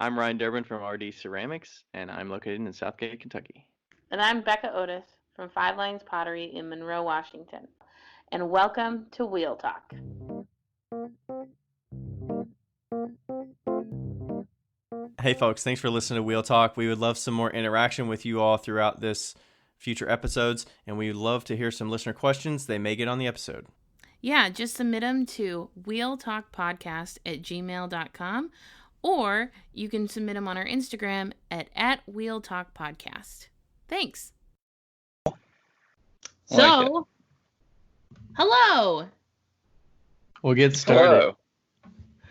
I'm Ryan Durbin from RD Ceramics, and I'm located in Southgate, Kentucky. And I'm Becca Otis from Five Lines Pottery in Monroe, Washington. And welcome to Wheel Talk. Hey folks, thanks for listening to Wheel Talk. We would love some more interaction with you all throughout this future episodes, and we would love to hear some listener questions. They may get on the episode. Yeah, just submit them to wheeltalkpodcast@gmail.com, or you can submit them on our Instagram at wheeltalkpodcast. Thanks. So, hello. We'll get started. Hello.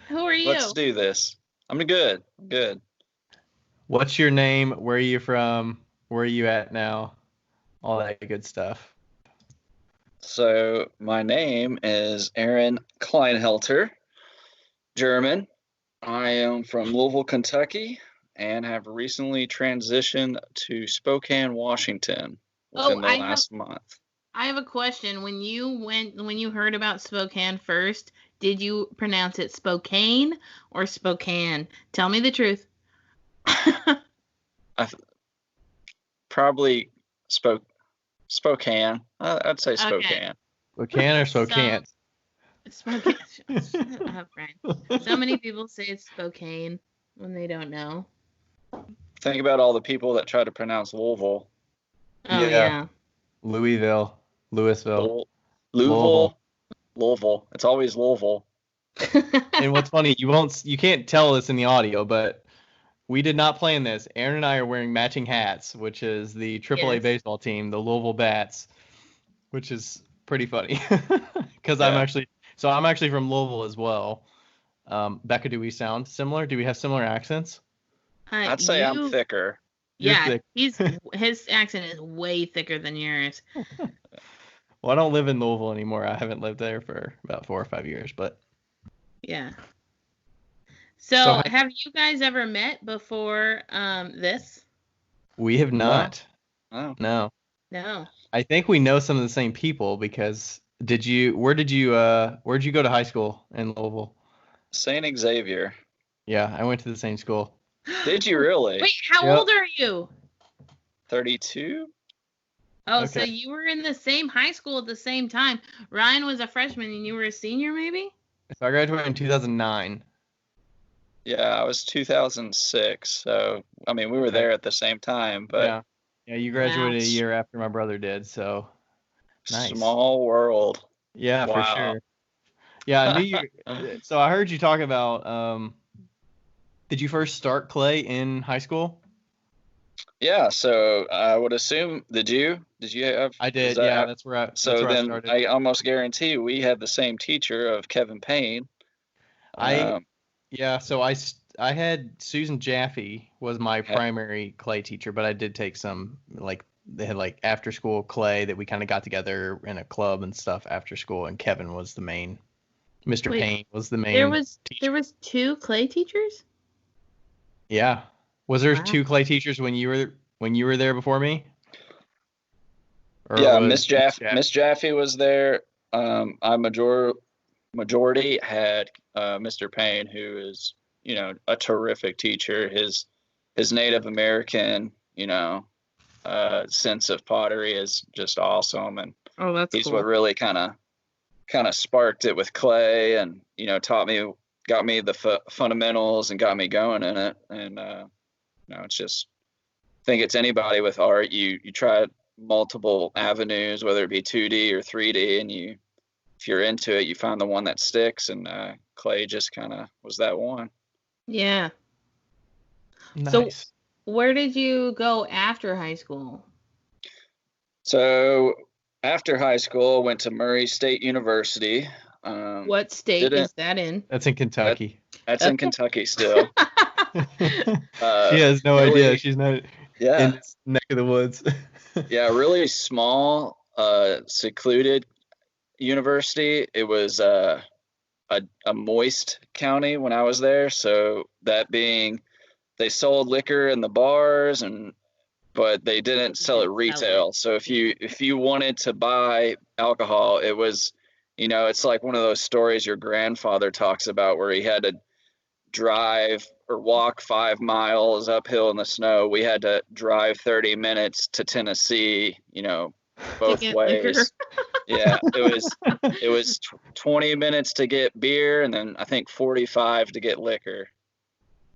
Who are you? Let's do this. I'm good. Good. What's your name? Where are you from? Where are you at now? All that good stuff. So my name is Aaron Kleinhelter, German. I am from Louisville, Kentucky, and have recently transitioned to Spokane, Washington within the last month. I have a question. When you heard about Spokane first, did you pronounce it Spokane or Spokane? Tell me the truth. Probably Spokane. I'd say Spokane. Okay. Spokane or Spokane? Spokane. Shut up, Brian. So many people say it's Spokane when they don't know. Think about all the people that try to pronounce Louisville. Oh, yeah. Louisville. Louisville. Louisville. It's always Louisville. And what's funny, you can't tell this in the audio, but we did not plan this. Aaron and I are wearing matching hats, which is the AAA baseball team, the Louisville Bats, which is pretty funny because I'm actually from Louisville as well. Becca, do we sound similar? Do we have similar accents? I'd say I'm thicker. Yeah, his accent is way thicker than yours. Well, I don't live in Louisville anymore. I haven't lived there for about 4 or 5 years, but yeah. So have you guys ever met before this? We have not. No. No. I think we know some of the same people because where did you go to high school in Louisville? St. Xavier. Yeah, I went to the same school. Did you really? Wait, how old are you? 32. Oh, okay. So you were in the same high school at the same time. Ryan was a freshman and you were a senior, maybe? So I graduated in 2009. Yeah, I was 2006. So, I mean, we were there at the same time, but yeah, you graduated a year after my brother did, so nice. Small world. Yeah, for sure. Yeah, I knew you. So I heard you talk about. Did you first start clay in high school? Yeah, so I would assume. Did you have? I did. Yeah, that's where I. So I then started. I almost guarantee we had the same teacher of Kevin Payne. So I had Susan Jaffe was my primary clay teacher, but I did take some they had after school clay that we kind of got together in a club and stuff after school, and Kevin was the main. Mr. Payne was the main. There was 2 clay teachers? Yeah. Was there 2 clay teachers when you were there before me? Yeah, Miss Jaffe was there. I majority had Mr. Payne, who is a terrific teacher. His Native American sense of pottery is just awesome, and he's cool. What really kind of sparked it with clay, and got me the fundamentals and got me going in it. And it's just, I think it's anybody with art, you try multiple avenues, whether it be 2D or 3D, and if you're into it, you find the one that sticks, and clay just kind of was that one. Yeah. Nice. So where did you go after high school? So after high school, I went to Murray State University. What state is that in? That's in Kentucky. That's in Kentucky still. She has no idea. She's not in this neck of the woods. Yeah, really small, secluded university. It was a moist county when I was there. So that being, they sold liquor in the bars, but they didn't sell it retail. So if you wanted to buy alcohol, it was, it's like one of those stories your grandfather talks about where he had to drive or walk 5 miles uphill in the snow. We had to drive 30 minutes to Tennessee, both ways. Yeah, it was 20 minutes to get beer, and then I think 45 to get liquor.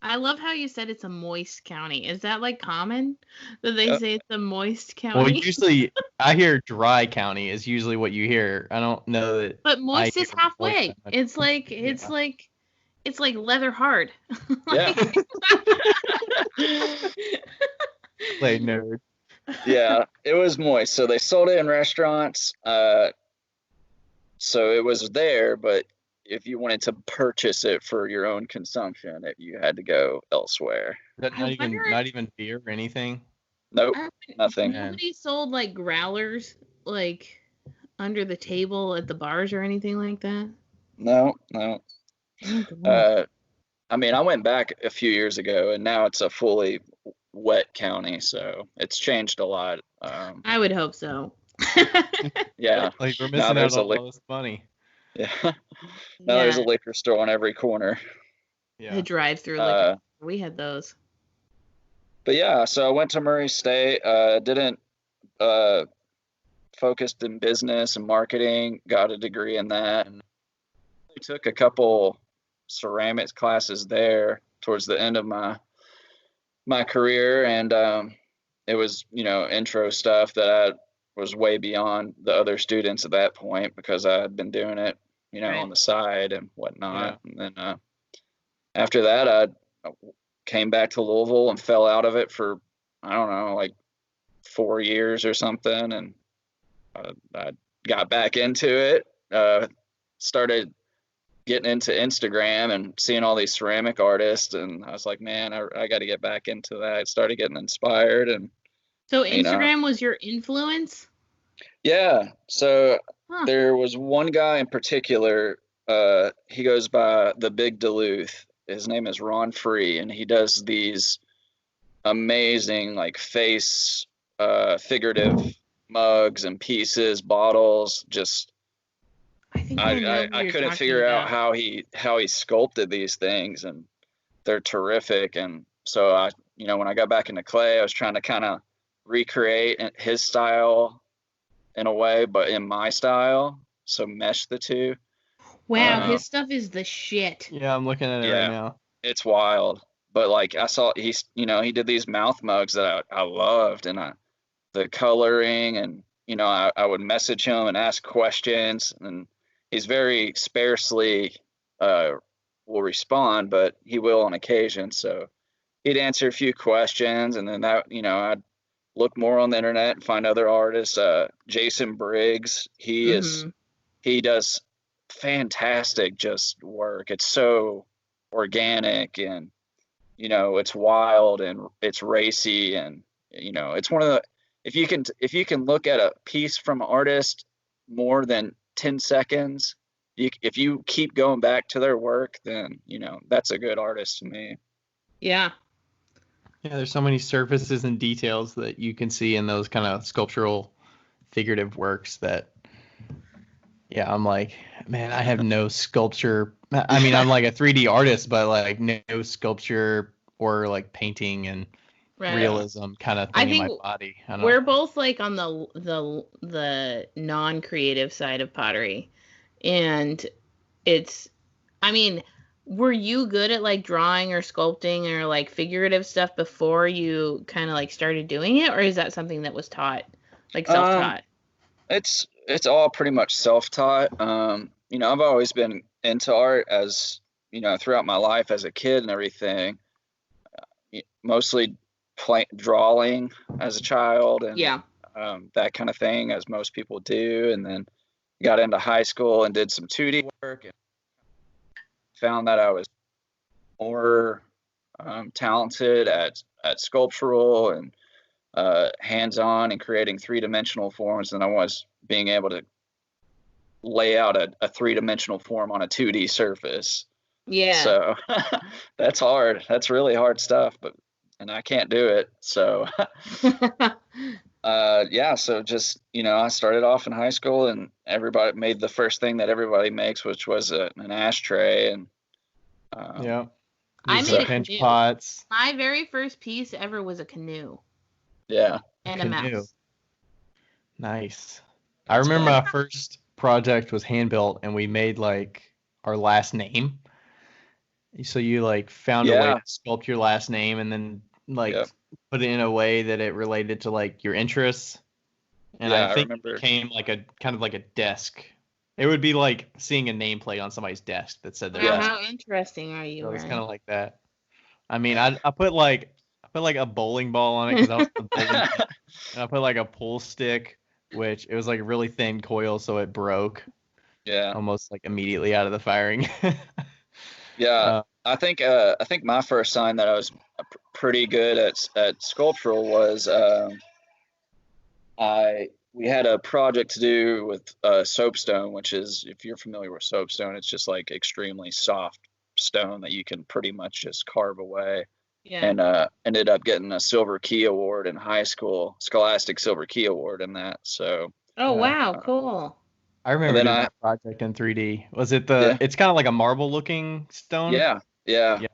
I love how you said it's a moist county. Is that like common that they say it's a moist county? Well, usually I hear dry county is usually what you hear. I don't know that. But moist is halfway. It's like leather hard. Yeah. Play nerd. Yeah, it was moist. So they sold it in restaurants. So it was there, but if you wanted to purchase it for your own consumption, you had to go elsewhere. Not even beer or anything? Nope, nothing. Nobody sold like growlers like under the table at the bars or anything like that? No. I mean, I went back a few years ago, and now it's a fully wet county, so it's changed a lot. I would hope so. Yeah. Like we're missing out on all this money. Yeah. Now there's a liquor store on every corner. Yeah. The drive-through liquor. We had those. But yeah, so I went to Murray State. Didn't focused in business and marketing. Got a degree in that. And I took a couple ceramics classes there towards the end of my career, and it was intro stuff that I was way beyond the other students at that point because I had been doing it on the side and whatnot. Yeah. And then after that I came back to Louisville and fell out of it for I don't know, like 4 years or something, and I got back into it, started getting into Instagram and seeing all these ceramic artists, and I was like, man, I got to get back into that. I started getting inspired. And so Instagram was your influence? Yeah. So there was one guy in particular, he goes by the Big Duluth. His name is Ron Free, and he does these amazing like face figurative mugs and pieces, bottles, just I couldn't figure out how he sculpted these things, and they're terrific. And so I when I got back into clay, I was trying to kind of recreate his style in a way, but in my style, so mesh the two. Wow, his stuff is the shit. Yeah, I'm looking at it right now. It's wild. But like I saw he did these mouth mugs that I loved, and the coloring, and I would message him and ask questions, and he's very sparsely will respond, but he will on occasion. So he'd answer a few questions, and then that I'd look more on the internet and find other artists. Jason Briggs, he does fantastic just work. It's so organic, and it's wild, and it's racy, and it's one of the if you can look at a piece from an artist more than 10 seconds, if you keep going back to their work, then that's a good artist to me. Yeah, there's so many surfaces and details that you can see in those kind of sculptural figurative works that I'm like, man, I have no sculpture. I mean, I'm like a 3D artist, but like no sculpture or like painting and realism kind of thing in my body. We're both like on the non-creative side of pottery, and were you good at like drawing or sculpting or like figurative stuff before you kind of like started doing it, or is that something that was taught, like self-taught? It's all pretty much self-taught. I've always been into art as throughout my life as a kid and everything, mostly drawing as a child, and that kind of thing, as most people do. And then got into high school and did some 2D work, and found that I was more talented at sculptural and hands-on and creating three-dimensional forms than I was being able to lay out a three-dimensional form on a 2D surface. Yeah. So that's hard. That's really hard stuff, and I can't do it. So so just I started off in high school, and everybody made the first thing that everybody makes, which was an ashtray, and I made a pinch canoe. pots. My very first piece ever was a canoe. Yeah. And a mouse. Nice. I remember my first project was hand built, and we made like our last name. So you like found a way to sculpt your last name, and then like put it in a way that it related to like your interests. And I think it became like a kind of like a desk. It would be like seeing a nameplate on somebody's desk that said their How interesting are you? So it's kind of like that. I mean, I put like a bowling ball on it because I was a bowling team. And I put like a pool stick, which it was like a really thin coil, so it broke. Yeah. Almost like immediately out of the firing. Yeah. I think my first sign that I was pretty good at sculptural was we had a project to do with soapstone, which is, if you're familiar with soapstone, it's just like extremely soft stone that you can pretty much just carve away. Yeah. And ended up getting a Silver Key Award in high school, Scholastic Silver Key Award in that. So. Oh wow, cool. I remember doing that project in 3D. Was it it's kind of like a marble looking stone? Yeah. I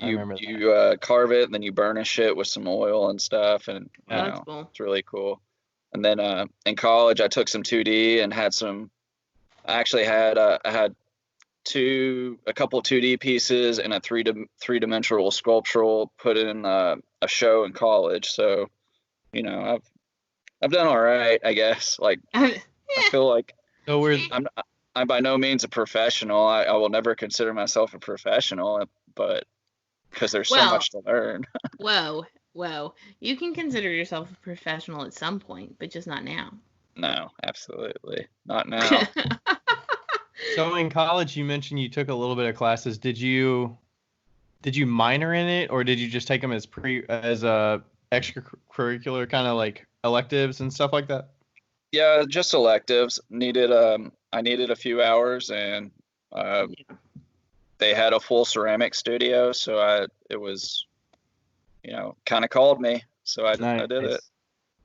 remember that. You carve it, and then you burnish it with some oil and stuff, and that's cool. It's really cool. And then in college, I took some 2D and had some. I actually had I had a couple of 2D pieces and a three-dimensional sculptural put in a show in college. So, I've done all right, I guess. Like I feel like I'm by no means a professional. I will never consider myself a professional, but because there's so much to learn. Whoa. You can consider yourself a professional at some point, but just not now. No, absolutely. Not now. So in college, you mentioned you took a little bit of classes. Did you minor in it, or did you just take them as extracurricular kind of like electives and stuff like that? Yeah, just electives. I needed a few hours, and they had a full ceramic studio, so it was, kind of called me, so I did it.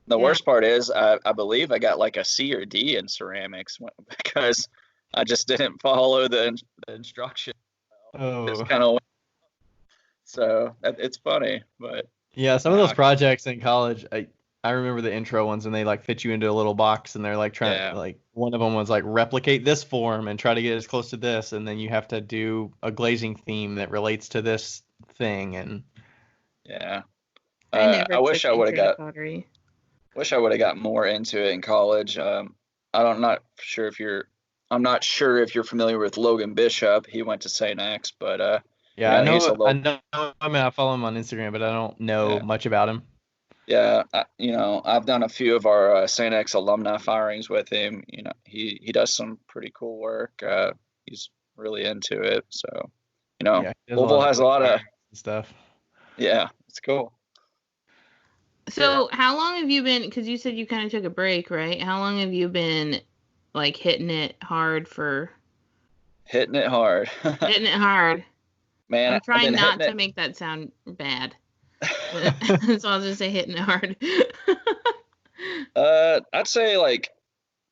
The worst part is, I believe I got like a C or D in ceramics because I just didn't follow the instruction. Oh. So it's funny, but yeah, some of those projects in college, I remember the intro ones, and they like fit you into a little box, and they're like trying to, like, one of them was like replicate this form and try to get as close to this, and then you have to do a glazing theme that relates to this thing, and I wish I would have got more into it in college. I'm not sure if you're familiar with Logan Bishop. He went to St. X, but I know. I mean, I follow him on Instagram, but I don't know much about him. Yeah, I've done a few of our St. X alumni firings with him. He does some pretty cool work. He's really into it. So, Louisville has a lot of stuff. Yeah, it's cool. So how long have you been, because you said you kind of took a break, right? How long have you been like hitting it hard? Hitting it hard. Hitting it hard. Man, I'm trying not to make that sound bad. So I'll just say hitting it hard. I'd say like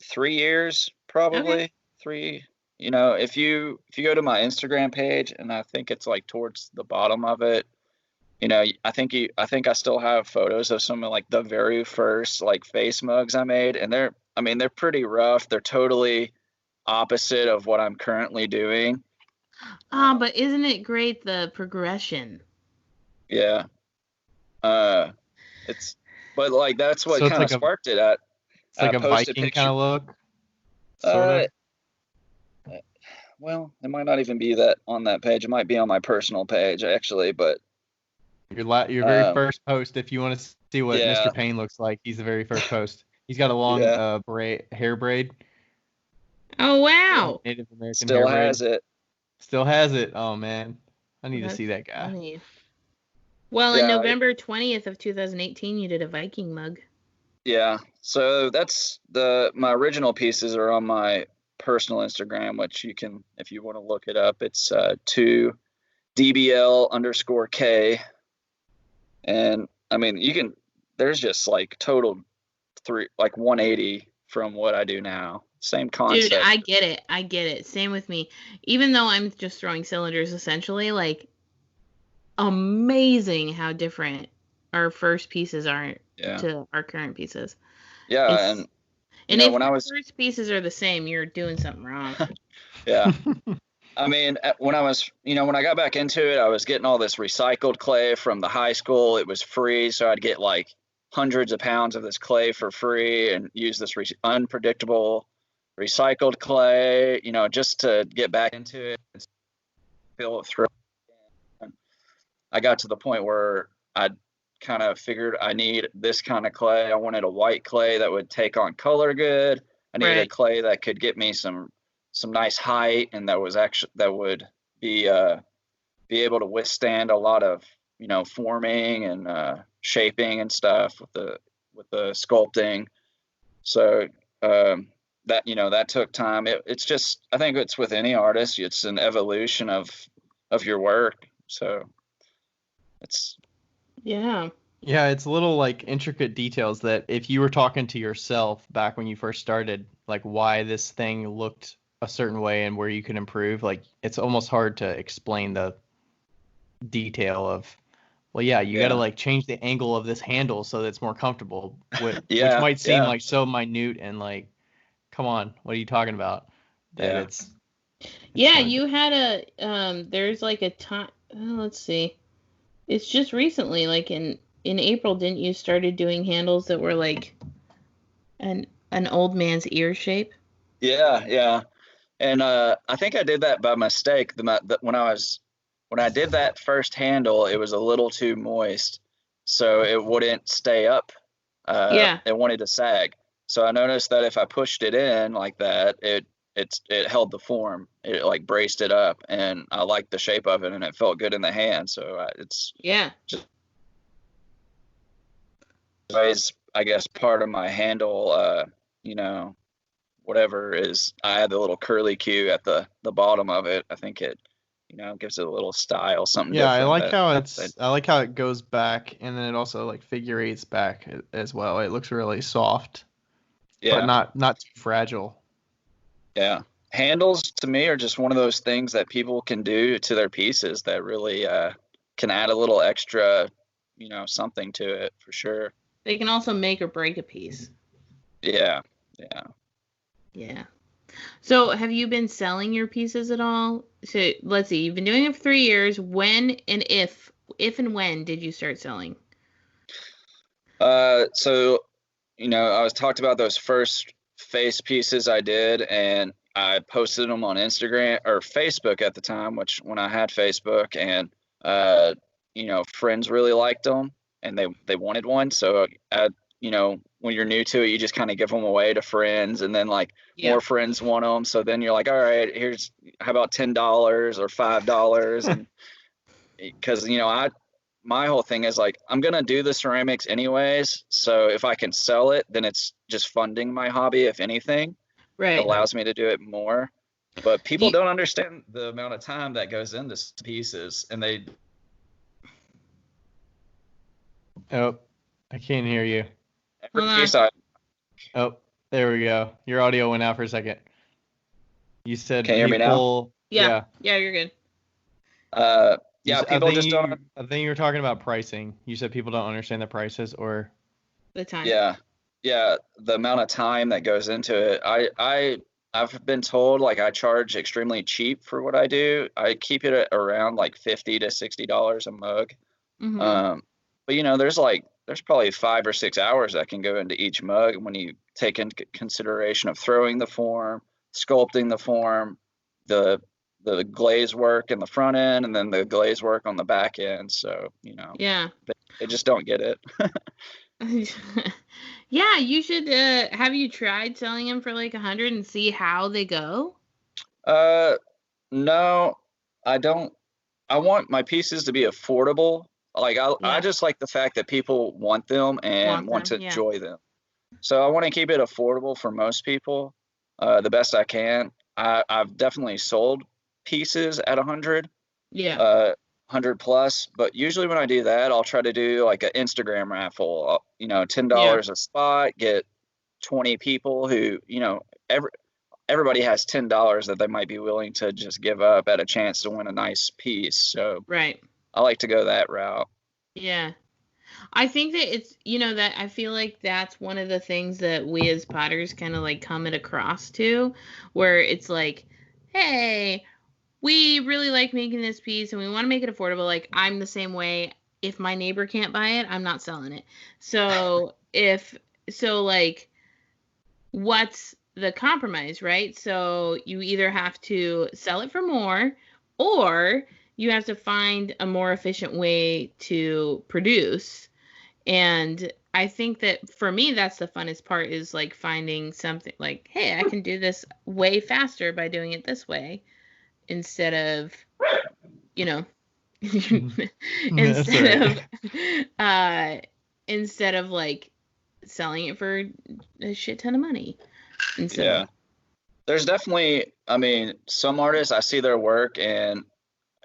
3 years, probably. Okay. 3. If you go to my Instagram page, and I think it's like towards the bottom of it, I think I still have photos of some of like the very first like face mugs I made, and they're pretty rough. They're totally opposite of what I'm currently doing. But isn't it great, the progression? Yeah. But like that's what kind of sparked it. It's like a Viking kind of look. Sort of. Well, it might not even be that on that page. It might be on my personal page actually, but your very first post, if you want to see what Mr. Payne looks like, he's the very first post. He's got a long hair braid. Oh wow! Native American Still hair has braid. It. Still has it. Oh man, I need to see that guy. Funny. Well, in November 20th of 2018, you did a Viking mug. Yeah, so that's my original pieces are on my personal Instagram, which you can, if you want to look it up, it's 2DBL_K. And I mean, there's just like total 180 from what I do now. Same concept. Dude, I get it. Same with me. Even though I'm just throwing cylinders, essentially, like amazing how different our first pieces are to our current pieces. Yeah, and if your first pieces are the same, you're doing something wrong. Yeah. I mean, when I got back into it, I was getting all this recycled clay from the high school. It was free, so I'd get like hundreds of pounds of this clay for free and use this unpredictable recycled clay, just to get back into it and feel it through. And I got to the point where I kind of figured I need this kind of clay. I wanted a white clay that would take on color good. I needed a clay that could get me some nice height, and that would be able to withstand a lot of forming and shaping and stuff with the sculpting. So that took time. It's just, I think it's with any artist, it's an evolution of your work. So it's it's little like intricate details that if you were talking to yourself back when you first started, like why this thing looked a certain way and where you can improve, like it's almost hard to explain the detail of, you got to like change the angle of this handle so that it's more comfortable, which might seem like so minute and like, come on, what are you talking about? It's you had there's like a time, let's see, it's just recently, like in April, didn't you started doing handles that were like an old man's ear shape? Yeah. And I think I did that by mistake. When I did that first handle, it was a little too moist, so it wouldn't stay up. It wanted to sag. So I noticed that if I pushed it in like that, it held the form. It like braced it up, and I liked the shape of it, and it felt good in the hand. So it's just always, I guess, part of my handle. Whatever is, I had the little curly Q at the bottom of it. I think it, gives it a little style, something different. I like how it goes back, and then it also like figure eights back as well. It looks really soft, but not too fragile. Yeah. Handles to me are just one of those things that people can do to their pieces that really can add a little extra, something to it for sure. They can also make or break a piece. Yeah. So have you been selling your pieces at all? So let's see, you've been doing it for 3 years. When and if and when did you start selling? So, I was talked about those first face pieces I did, and I posted them on Instagram or Facebook at the time, which when I had Facebook, and, friends really liked them and they wanted one. So when you're new to it, you just kind of give them away to friends, and then like more friends want them. So then you're like, all right, how about $10 or $5? And because, my whole thing is like, I'm going to do the ceramics anyways. So if I can sell it, then it's just funding my hobby. If anything, it allows me to do it more. But people don't understand the amount of time that goes into pieces, and they. Oh, I can't hear you. Oh, there we go. Your audio went out for a second. You said, can you hear me now? Yeah, you're good. People just don't. I think you were talking about pricing. You said people don't understand the prices or the time. Yeah, the amount of time that goes into it. I've been told like I charge extremely cheap for what I do. I keep it at around like $50 to $60 a mug. Mm-hmm. But there's probably 5 or 6 hours that can go into each mug when you take into consideration of throwing the form, sculpting the form, the glaze work in the front end, and then the glaze work on the back end. So, they just don't get it. Yeah, you should. Have you tried selling them for like 100 and see how they go? No, I don't. I want my pieces to be affordable. Like I just like the fact that people want them and want to enjoy them. So I want to keep it affordable for most people, the best I can. I've definitely sold pieces at 100. 100 plus, but usually when I do that, I'll try to do like an Instagram raffle, $10 a spot, get 20 people who, everybody has $10 that they might be willing to just give up at a chance to win a nice piece. So I like to go that route. Yeah. I think that it's, that I feel like that's one of the things that we as potters kind of like come across to, where it's like, hey, we really like making this piece and we want to make it affordable. Like, I'm the same way. If my neighbor can't buy it, I'm not selling it. So like, what's the compromise, right? So you either have to sell it for more, or you have to find a more efficient way to produce. And I think that for me, that's the funnest part, is like finding something like, hey, I can do this way faster by doing it this way, instead of, instead of like selling it for a shit ton of money. There's definitely, some artists, I see their work and,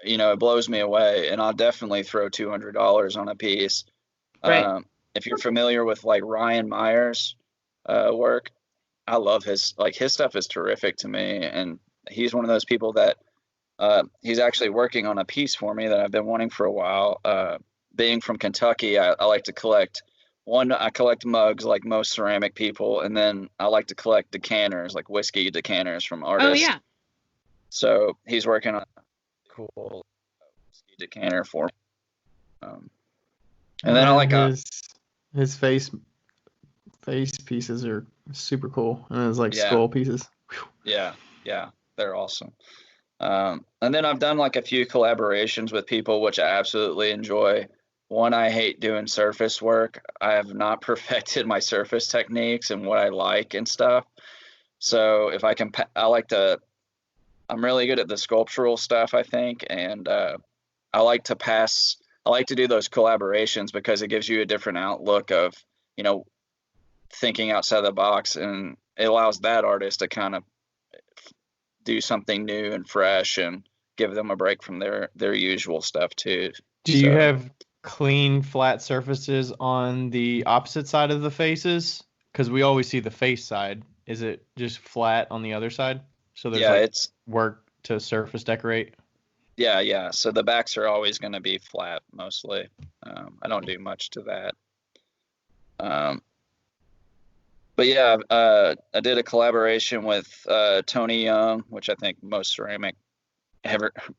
it blows me away, and I'll definitely throw $200 on a piece. Right. If you're familiar with like Ryan Meyer's work, I love his stuff is terrific to me. And he's one of those people that he's actually working on a piece for me that I've been wanting for a while. Being from Kentucky, I like to collect I collect mugs like most ceramic people, and then I like to collect decanters, like whiskey decanters from artists. Oh yeah. So he's working on a cool whiskey decanter for me. And then I like his face pieces are super cool, and it's like skull pieces. Yeah, they're awesome. And then I've done like a few collaborations with people, which I absolutely enjoy. One, I hate doing surface work. I have not perfected my surface techniques and what I like and stuff. So if I can, I'm really good at the sculptural stuff, I think. And I like to do those collaborations because it gives you a different outlook of, thinking outside the box, and it allows that artist to kind of do something new and fresh and give them a break from their usual stuff too. Do you have clean, flat surfaces on the opposite side of the faces? Because we always see the face side. Is it just flat on the other side? So there's it's work to surface decorate? Yeah. So the backs are always going to be flat mostly. I don't do much to that. But yeah, I did a collaboration with Tony Young, which I think most ceramic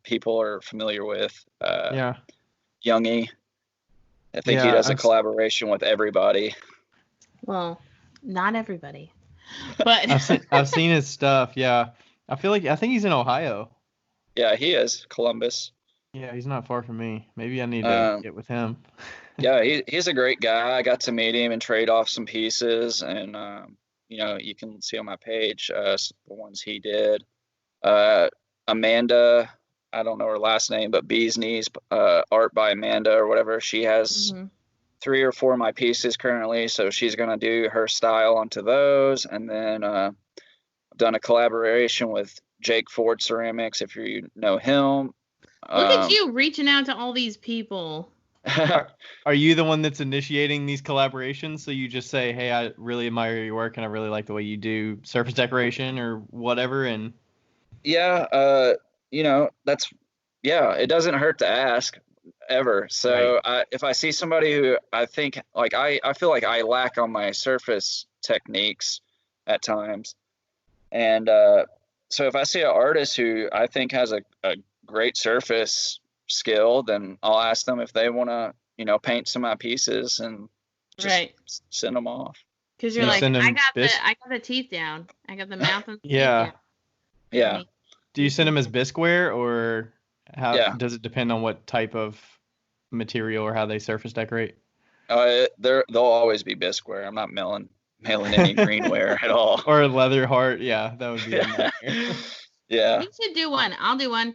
people are familiar with. Youngie. I think he does a collaboration with everybody. Well, not everybody, but I've seen his stuff. Yeah, I think he's in Ohio. Yeah, he is. Columbus. Yeah, he's not far from me. Maybe I need to get with him. Yeah, he's a great guy. I got to meet him and trade off some pieces, and you can see on my page the ones he did. Amanda, I don't know her last name, but Bee's Knees, art by Amanda or whatever. She has 3 or 4 of my pieces currently, so she's gonna do her style onto those. And then I've done a collaboration with Jake Ford Ceramics, if you know him. Look at you reaching out to all these people. Are you the one that's initiating these collaborations? So you just say, hey, I really admire your work and I really like the way you do surface decoration or whatever. And it doesn't hurt to ask ever. So right. If I see somebody who I think I feel like I lack on my surface techniques at times. And so if I see an artist who I think has a great surface skill, then I'll ask them if they want to, paint some of my pieces and just send them off. Because you're like, I got the teeth down. I got the mouth and the teeth down. Yeah. Do you send them as bisqueware, or how does it depend on what type of material or how they surface decorate? They'll always be bisqueware. I'm not mailing any greenware at all. Or leather heart. Yeah, that would be a nightmare. Yeah. You should do one. I'll do one.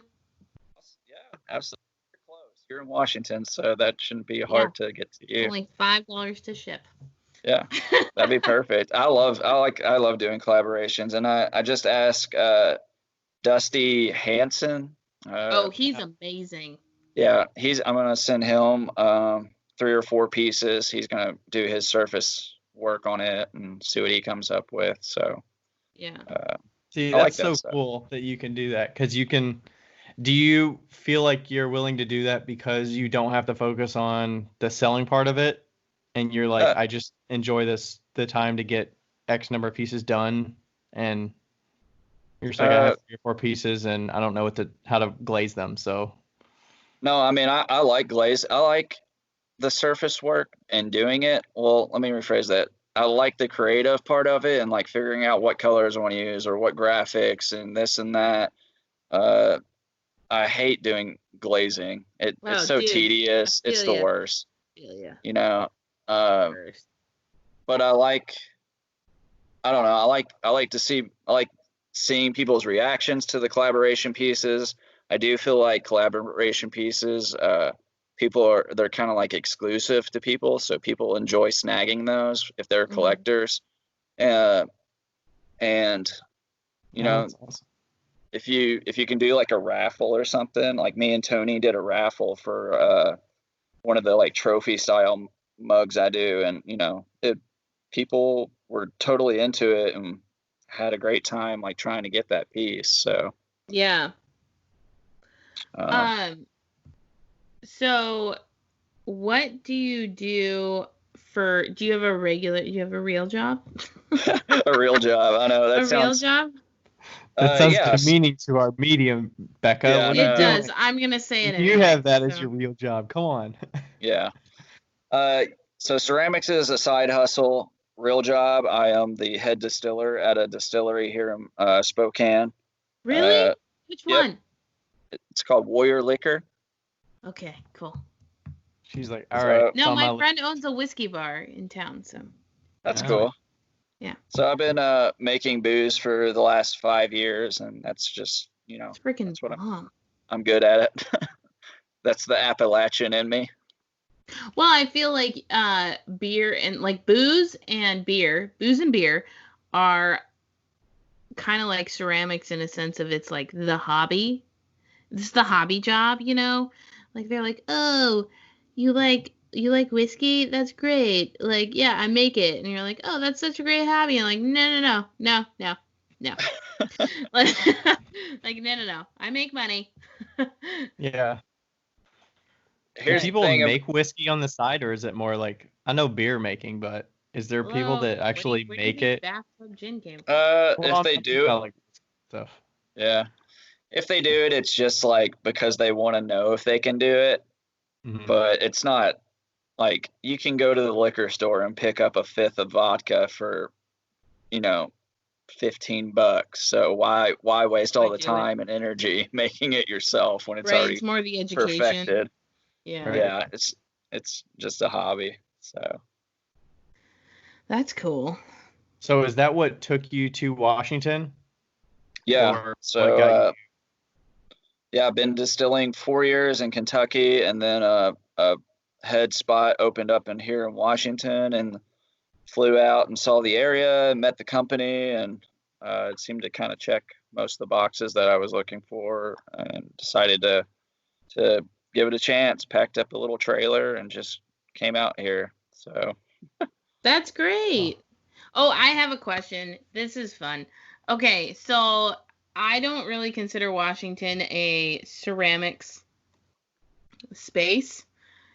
Yeah, absolutely. You're close. You're in Washington, so that shouldn't be hard to get to you. Only $5 to ship. Yeah, that'd be perfect. I love doing collaborations, and I just asked Dusty Hansen. He's amazing. Yeah, I'm gonna send him 3 or 4 pieces. He's gonna do his surface work on it and see what he comes up with. So yeah. See, that's so cool that you can do that, because you can. Do you feel like you're willing to do that because you don't have to focus on the selling part of it, and you're like, I just enjoy the time to get X number of pieces done, and you're just like, I have 3 or 4 pieces, and I don't know how to glaze them, so. No, I mean, I like glaze. I like the surface work and doing it. Well, let me rephrase that. I like the creative part of it and like figuring out what colors I want to use or what graphics and this and that. I hate doing glazing. It's so tedious. It's the worst. You know. But I like seeing people's reactions to the collaboration pieces. I do feel like collaboration pieces, they're kind of like exclusive to people, so people enjoy snagging those if they're collectors. And you know, awesome. If you can do like a raffle or something, like me and Tony did a raffle for one of the like trophy style mugs I do, and you know, people were totally into it and had a great time like trying to get that piece. So yeah. So what do you do do you have a real job? A real job. I know that sounds. A real job? That sounds demeaning to our medium, Becca. Yeah, it does. I'm going to say it anyway. You have that as your real job. Come on. Yeah. So ceramics is a side hustle. Real job, I am the head distiller at a distillery here in Spokane. Really? Which one? It's called Warrior Liquor. Okay, cool. She's like, all right. No, my friend owns a whiskey bar in town, so. That's cool. Yeah. So I've been making booze for the last 5 years, and that's just, you know, it's freaking that's what I'm good at it. That's the Appalachian in me. Well, I feel like beer and like booze and beer are kind of like ceramics in a sense of it's like the hobby. This is the hobby job, you know? Like they're like, "Oh, you like whiskey? That's great. Like, yeah, I make it." And you're like, "Oh, that's such a great hobby." And like, no. Like, no. I make money. Yeah. Do people make whiskey on the side, or is it more like, I know beer making, but is there people that actually make it? Bathtub gin came if they do it, like stuff. Yeah. If they do it, it's just like because they want to know if they can do it. Mm-hmm. But it's not like you can go to the liquor store and pick up a fifth of vodka for, you know, $15. So why waste all the time and energy making it yourself when it's already it's more the education. Perfected. Yeah. Yeah, it's just a hobby. So that's cool. So is that what took you to Washington? Yeah. So yeah, I've been distilling 4 years in Kentucky, and then a head spot opened up here in Washington, and flew out and saw the area and met the company, and it seemed to kind of check most of the boxes that I was looking for, and decided to give it a chance. Packed up a little trailer and just came out here. So that's great. Oh, I have a question. This is fun. Okay, so I don't really consider Washington a ceramics space.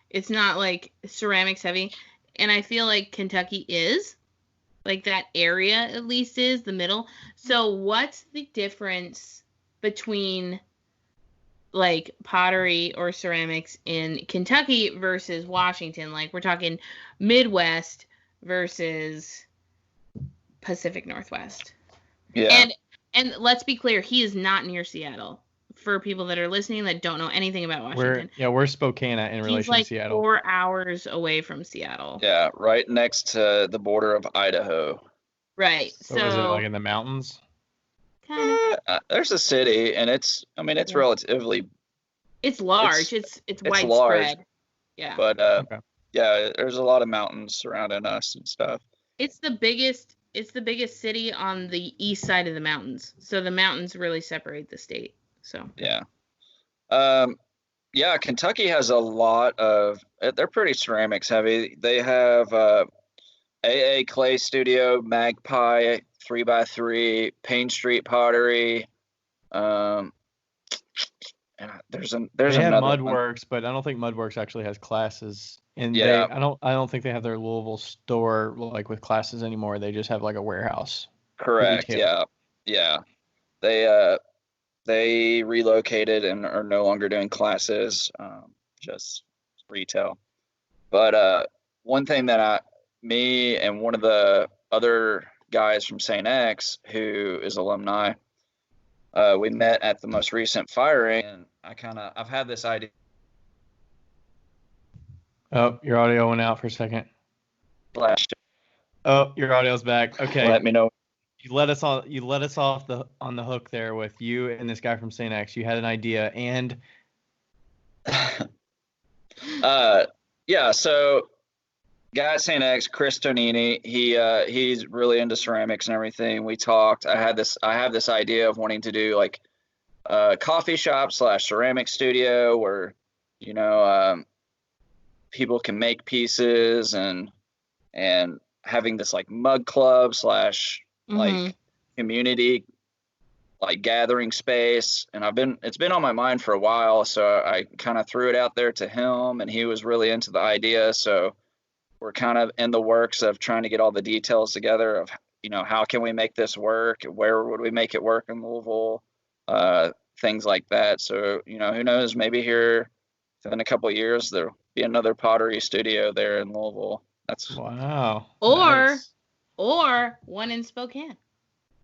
It's not like ceramics heavy. And I feel like Kentucky is. Like that area at least is the middle. So what's the difference between like pottery or ceramics in Kentucky versus Washington? Like we're talking Midwest versus Pacific Northwest. Yeah. And let's be clear, he is not near Seattle. For people that are listening that don't know anything about Washington. We're Spokane in relation to Seattle. 4 hours away from Seattle. Yeah, right next to the border of Idaho. Right. So is it like in the mountains? Kind of. There's a city, and it's relatively. It's large. It's widespread. Large, yeah. But yeah, there's a lot of mountains surrounding us and stuff. It's the biggest city on the east side of the mountains. So the mountains really separate the state. So yeah. Yeah, Kentucky has a lot of. They're pretty ceramics heavy. They have AA Clay Studio, Magpie 3x3, Payne Street Pottery, There's they have another Mudworks, but I don't think Mudworks actually has classes. And Yeah. I don't think they have their Louisville store like with classes anymore. They just have like a warehouse. Correct. Retail. Yeah. They relocated and are no longer doing classes, just retail. But one thing that me and one of the other guys from St. X, who is alumni, we met at the most recent firing, and I've had this idea. Oh, your audio went out for a second. Oh, your audio's back. Okay. Let me know. You let us off on the hook there with you and this guy from St. X. You had an idea, and yeah, so guy at St. X, Chris Tonini, he's really into ceramics and everything. We talked. I have this idea of wanting to do like a coffee shop / ceramic studio where, people can make pieces and having this like mug club / like community like gathering space. And it's been on my mind for a while, so I kind of threw it out there to him, and he was really into the idea. So we're kind of in the works of trying to get all the details together of, how can we make this work? Where would we make it work in Louisville? Things like that. So, who knows, maybe here in a couple of years, there'll be another pottery studio there in Louisville. That's wow. Or one in Spokane.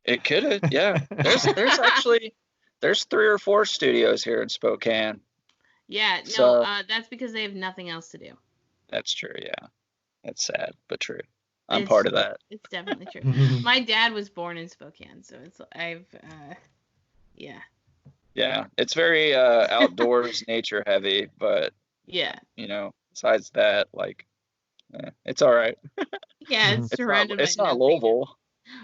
It could, yeah. There's actually 3 or 4 studios here in Spokane. Yeah, no, that's because they have nothing else to do. That's true, yeah. That's sad, but true. I'm part of that. It's definitely true. My dad was born in Spokane, so yeah. Yeah, it's very outdoors, nature heavy, but yeah, besides that, like, it's all right. Yeah, it's surrounded by it's not Louisville.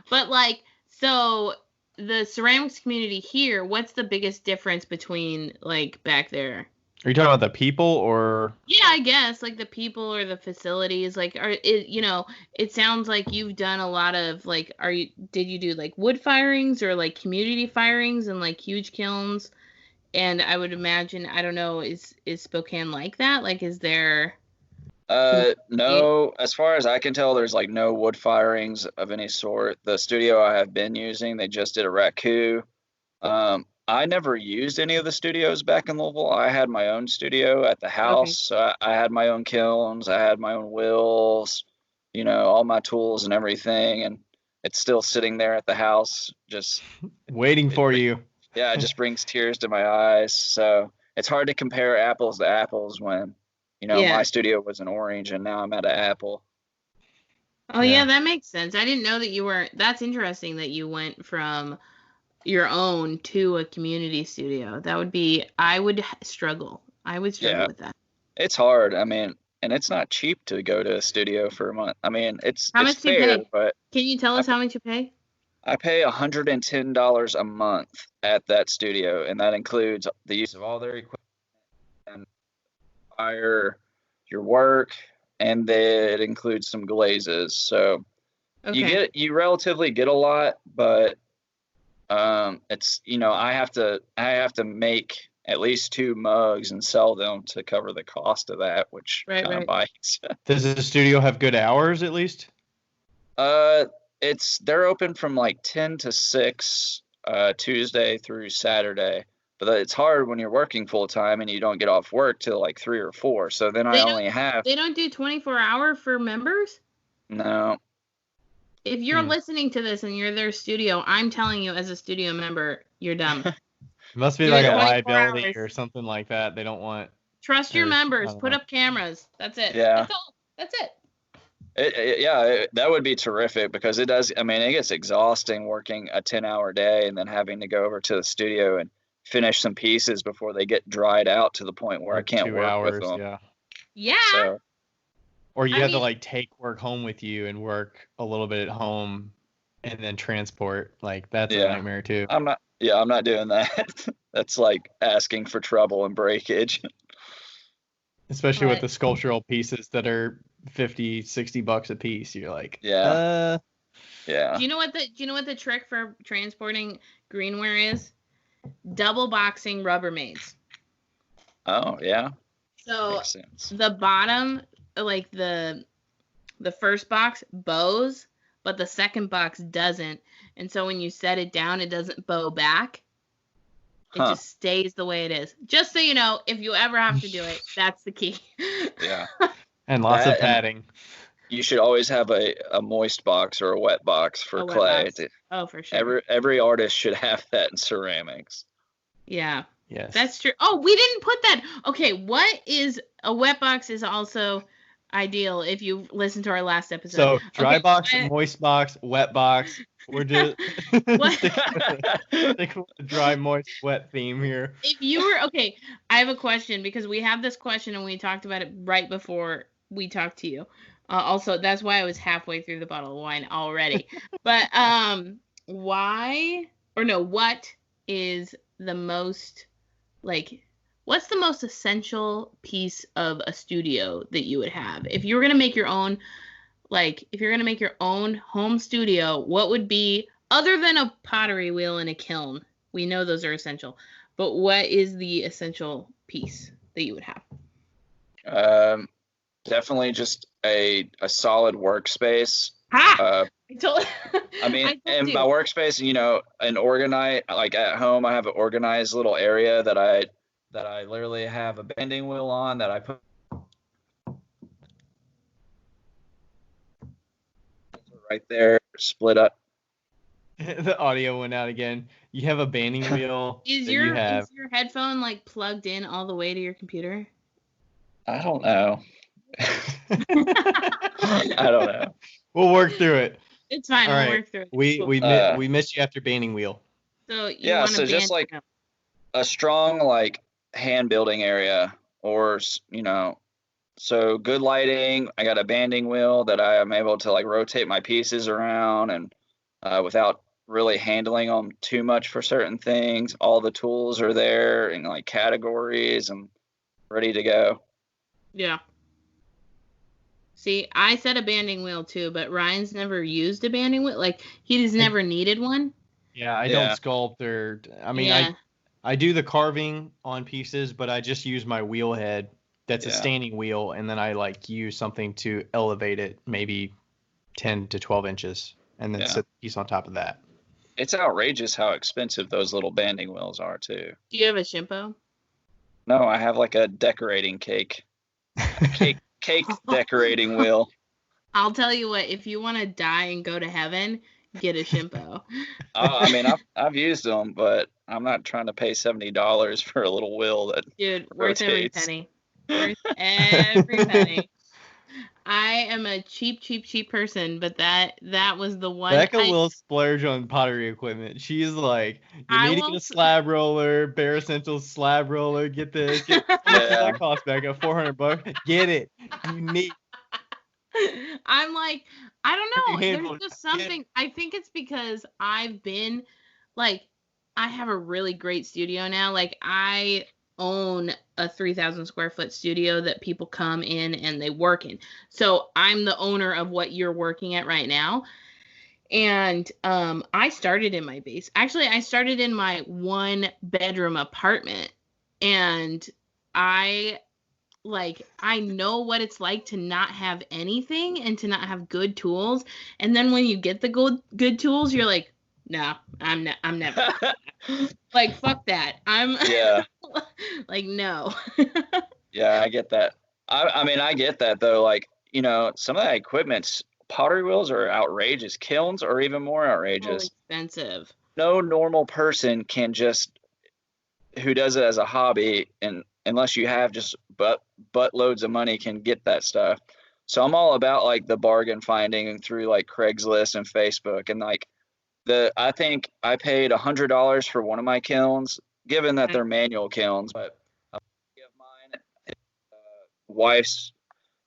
But like, so the ceramics community here, what's the biggest difference between like back there? Are you talking about the people or? Yeah, I guess like the people or the facilities. Like, it sounds like you've done a lot of like, did you do like wood firings or like community firings and like huge kilns? And I would imagine, I don't know, is Spokane like that? Like, is there? No, as far as I can tell, there's like no wood firings of any sort. The studio I have been using, they just did a raku. I never used any of the studios back in Louisville. I had my own studio at the house. Okay. I had my own kilns. I had my own wheels, all my tools and everything. And it's still sitting there at the house, just waiting for you. Yeah, it just brings tears to my eyes. So it's hard to compare apples to apples when, my studio was an orange and now I'm at an apple. Oh, yeah, that makes sense. I didn't know that you were. That's interesting that you went from your own to a community studio. I would struggle. with that. It's hard. I mean, and it's not cheap to go to a studio for a month. I mean, it's how much fair, do you pay? But can you tell us how much you pay? I pay $110 a month at that studio, and that includes the use of all their equipment and your work, and it includes some glazes. So you relatively get a lot, but it's I have to make at least 2 mugs and sell them to cover the cost of that, which kind of bites. Does the studio have good hours at least? They're open from like 10 to 6 Tuesday through Saturday, but it's hard when you're working full time and you don't get off work till like 3 or 4. So then they don't do 24-hour for members? No. If you're listening to this and you're their studio, I'm telling you, as a studio member, you're dumb. It must be like a liability or something like that. They don't want. Trust your members. Put up cameras. That's it. Yeah. That's all. That's it. That would be terrific, because it does. I mean, it gets exhausting working a 10-hour day and then having to go over to the studio and finish some pieces before they get dried out to the point where I can't work with them. Yeah. Yeah. So, or you have to like take work home with you and work a little bit at home and then transport. Like that's a nightmare too. I'm not doing that. That's like asking for trouble and breakage. Especially with the sculptural pieces that are $50-$60 a piece. You're like, yeah. Do you know what the trick for transporting greenware is? Double boxing Rubbermaids. Oh, yeah. So the bottom, like the first box bows, but the second box doesn't. And so when you set it down, it doesn't bow back. It just stays the way it is. Just so you know, if you ever have to do it, that's the key. Yeah. And lots of padding. You should always have a moist box or a wet box for clay. Oh, for sure. Every artist should have that in ceramics. Yeah. Yes. That's true. Oh, we didn't put that. Okay, what is a wet box is also ideal if you listen to our last episode. So dry box, moist box, wet box. We're just stick with the dry, moist, wet theme here. If you were okay, I have a question because we have this question and we talked about it right before we talked to you. Also, that's why I was halfway through the bottle of wine already. But what is the most what's the most essential piece of a studio that you would have? If you were going to make your own, if you're going to make your own home studio, what would be, other than a pottery wheel and a kiln? We know those are essential, but what is the essential piece that you would have? Definitely just a solid workspace. I mean, in my workspace, an organized, like at home, I have an organized little area that I literally have a bending wheel on that I put right there, split up. The audio went out again. You have a banding wheel. Is your headphone plugged in all the way to your computer? I don't know. I don't know. We'll work through it. It's fine. We'll work through it. We missed you after banding wheel. So so just a strong hand building area, or so good lighting. I got a banding wheel that I am able to rotate my pieces around and without really handling them too much for certain things. All the tools are there in categories and ready to go. Yeah. See, I said a banding wheel too, but Ryan's never used a banding wheel. He's never needed one. Yeah, I don't sculpt or. I mean, I do the carving on pieces, but I just use my wheel head. That's a standing wheel, and then I use something to elevate it, maybe 10 to 12 inches, and then set the piece on top of that. It's outrageous how expensive those little banding wheels are too. Do you have a Shimpo? No, I have a decorating cake decorating wheel. I'll tell you what, if you want to die and go to heaven, get a Shimpo. I mean, I've used them, but I'm not trying to pay $70 for a little wheel that worth every penny. Worth every penny. I am a cheap person, but that was the one. Becca will splurge on pottery equipment. She's like, you need to get a slab roller, Bare Essentials slab roller. Get this. How much does that cost, Becca? $400. Get it. You need. I'm like, I don't know. There's just something. I think it's because I've been I have a really great studio now. I own a 3,000 square foot studio that people come in and they work in. So I'm the owner of what you're working at right now. And I started in my base. Actually, I started in my 1-bedroom apartment. And I know what it's like to not have anything and to not have good tools. And then when you get the good tools, you're like, no, I'm never. Fuck that. No. Yeah, I get that. I mean, I get that though. Some of that equipment's pottery wheels are outrageous. Kilns are even more outrageous. Expensive. No normal person can who does it as a hobby, and unless you have just buttloads of money, can get that stuff. So I'm all about the bargain finding through Craigslist and Facebook, and I think I paid $100 for one of my kilns, given that they're manual kilns. But a buddy of mine, his wife's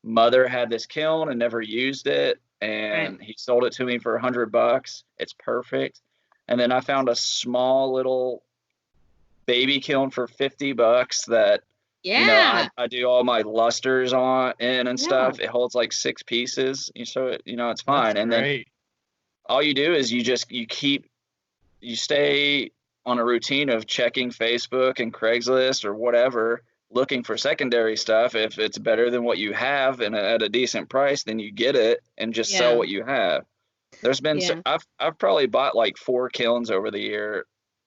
mother had this kiln and never used it, and he sold it to me for $100. It's perfect. And then I found a small little baby kiln for $50 that I do all my lusters on and stuff. It holds 6 pieces, so it's fine. That's great. Then all you do is you stay on a routine of checking Facebook and Craigslist or whatever, looking for secondary stuff. If it's better than what you have and at a decent price, then you get it and just sell what you have. There's been I've probably bought like 4 kilns over the year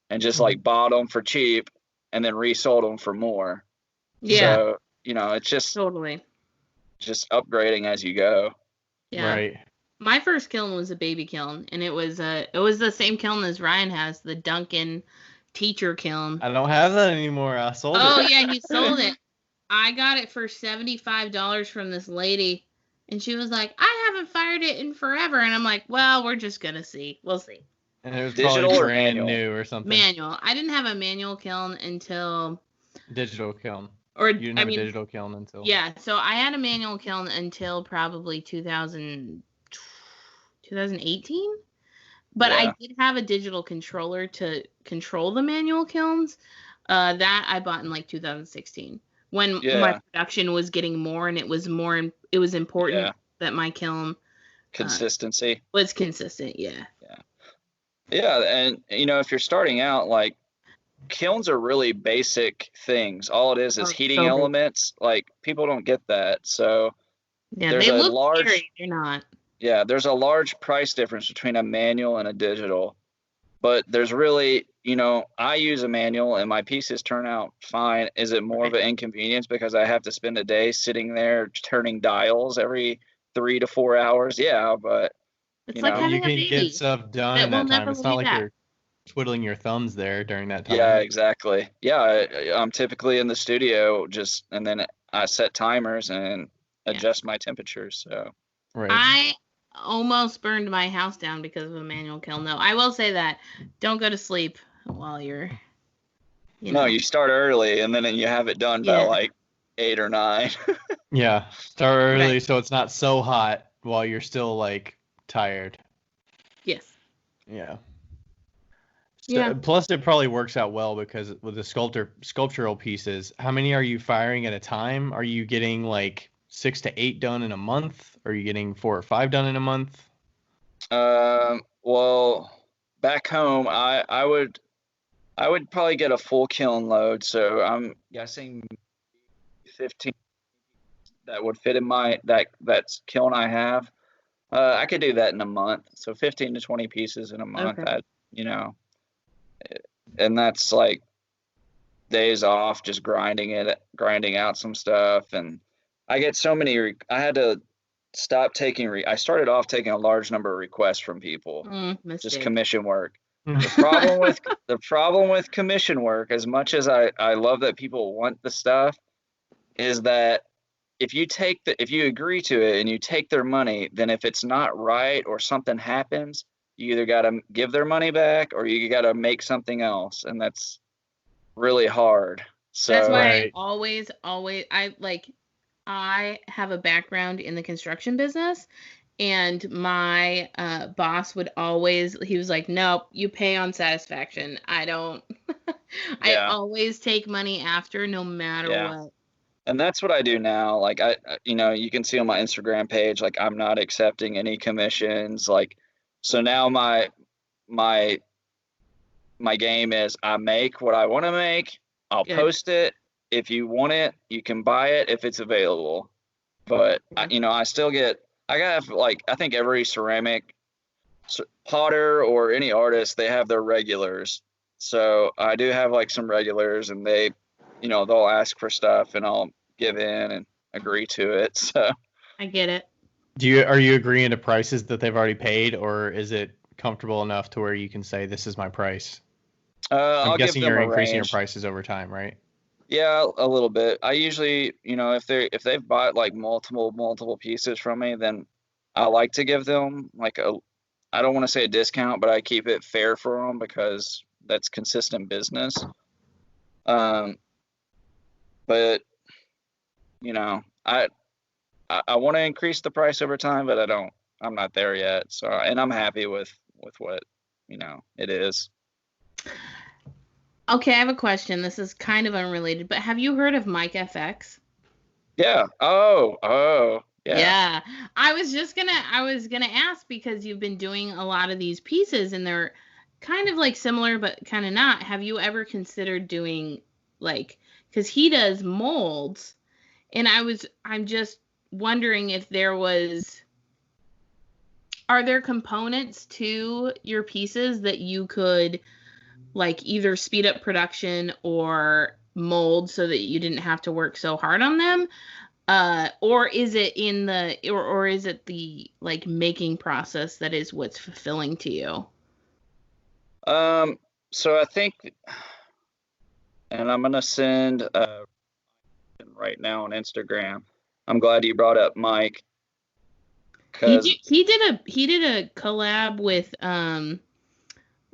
and just like bought them for cheap and then resold them for more. So, it's just totally just upgrading as you go. Yeah. Right. My first kiln was a baby kiln, and it was the same kiln as Ryan has, the Duncan teacher kiln. I don't have that anymore. I sold it. Oh yeah, he sold it. I got it for $75 from this lady, and she was like, "I haven't fired it in forever," and I'm like, "Well, we're just gonna see. We'll see." And it was probably brand new or something. Manual. I didn't have a manual kiln until digital kiln. Or you didn't have a digital kiln until. Yeah, so I had a manual kiln until probably 2018. But I did have a digital controller to control the manual kilns. That I bought in like 2016 when my production was getting more, and it was important that my kiln consistency was consistent. Yeah, and if you're starting out, like, kilns are really basic things. All it is heating elements. Like, people don't get that. So there's they look scary. They're not. Yeah, there's a large price difference between a manual and a digital. But there's really, I use a manual and my pieces turn out fine. Is it more of an inconvenience because I have to spend a day sitting there turning dials every 3 to 4 hours? Yeah, but it's like having you can a baby. Get stuff done in that time. It's not like you're twiddling your thumbs there during that time. Yeah, exactly. Yeah, I'm typically in the studio and then I set timers and adjust my temperatures. So I almost burned my house down because of a manual kiln. No, I will say that don't go to sleep while you're. No, you start early and then you have it done by like 8 or 9. Yeah, start early so it's not so hot while you're still like tired. Yes. Yeah. Plus, it probably works out well because with the sculptural pieces, how many are you firing at a time? Are you getting like 6 to 8 done in a month? Are you getting 4 or 5 done in a month? Well, back home, I would probably get a full kiln load. So I'm guessing 15 that would fit in that kiln I have. I could do that in a month. So 15 to 20 pieces in a month. And that's like days off, just grinding out some stuff. And I get so many, I had to stop taking, I started off taking a large number of requests from people, just commission work. The problem with commission work, as much as I love that people want the stuff, is that if you agree to it and you take their money, then if it's not right or something happens, you either got to give their money back or you got to make something else. And that's really hard. So that's why I have a background in the construction business, and my boss would he was like, nope, you pay on satisfaction. I don't, I always take money after no matter what. And that's what I do now. Like you can see on my Instagram page, like I'm not accepting any commissions. Like, so now my game is I make what I want to make. I'll post it. If you want it, you can buy it if it's available. But I still get, I think every ceramic potter or any artist, they have their regulars. So I do have like some regulars, and they, they'll ask for stuff and I'll give in and agree to it. So I get it. Are you agreeing to prices that they've already paid, or is it comfortable enough to where you can say this is my price? I'm guessing you're increasing your prices over time, right? Yeah, a little bit. I usually, if they've bought like multiple pieces from me, then I like to give them like I don't want to say a discount, but I keep it fair for them because that's consistent business. But I want to increase the price over time, but I'm not there yet. So, and I'm happy with what, it is. Okay, I have a question. This is kind of unrelated, but have you heard of Mike FX? Yeah. Oh, yeah. Yeah. I was gonna ask, because you've been doing a lot of these pieces and they're kind of like similar, but kind of not. Have you ever considered doing like because he does molds, and I'm just wondering if are there components to your pieces that you could like either speed up production or mold so that you didn't have to work so hard on them? Or is it or is it the like making process that is what's fulfilling to you? So I think, and I'm gonna send right now on Instagram. I'm glad you brought up Mike. He did a collab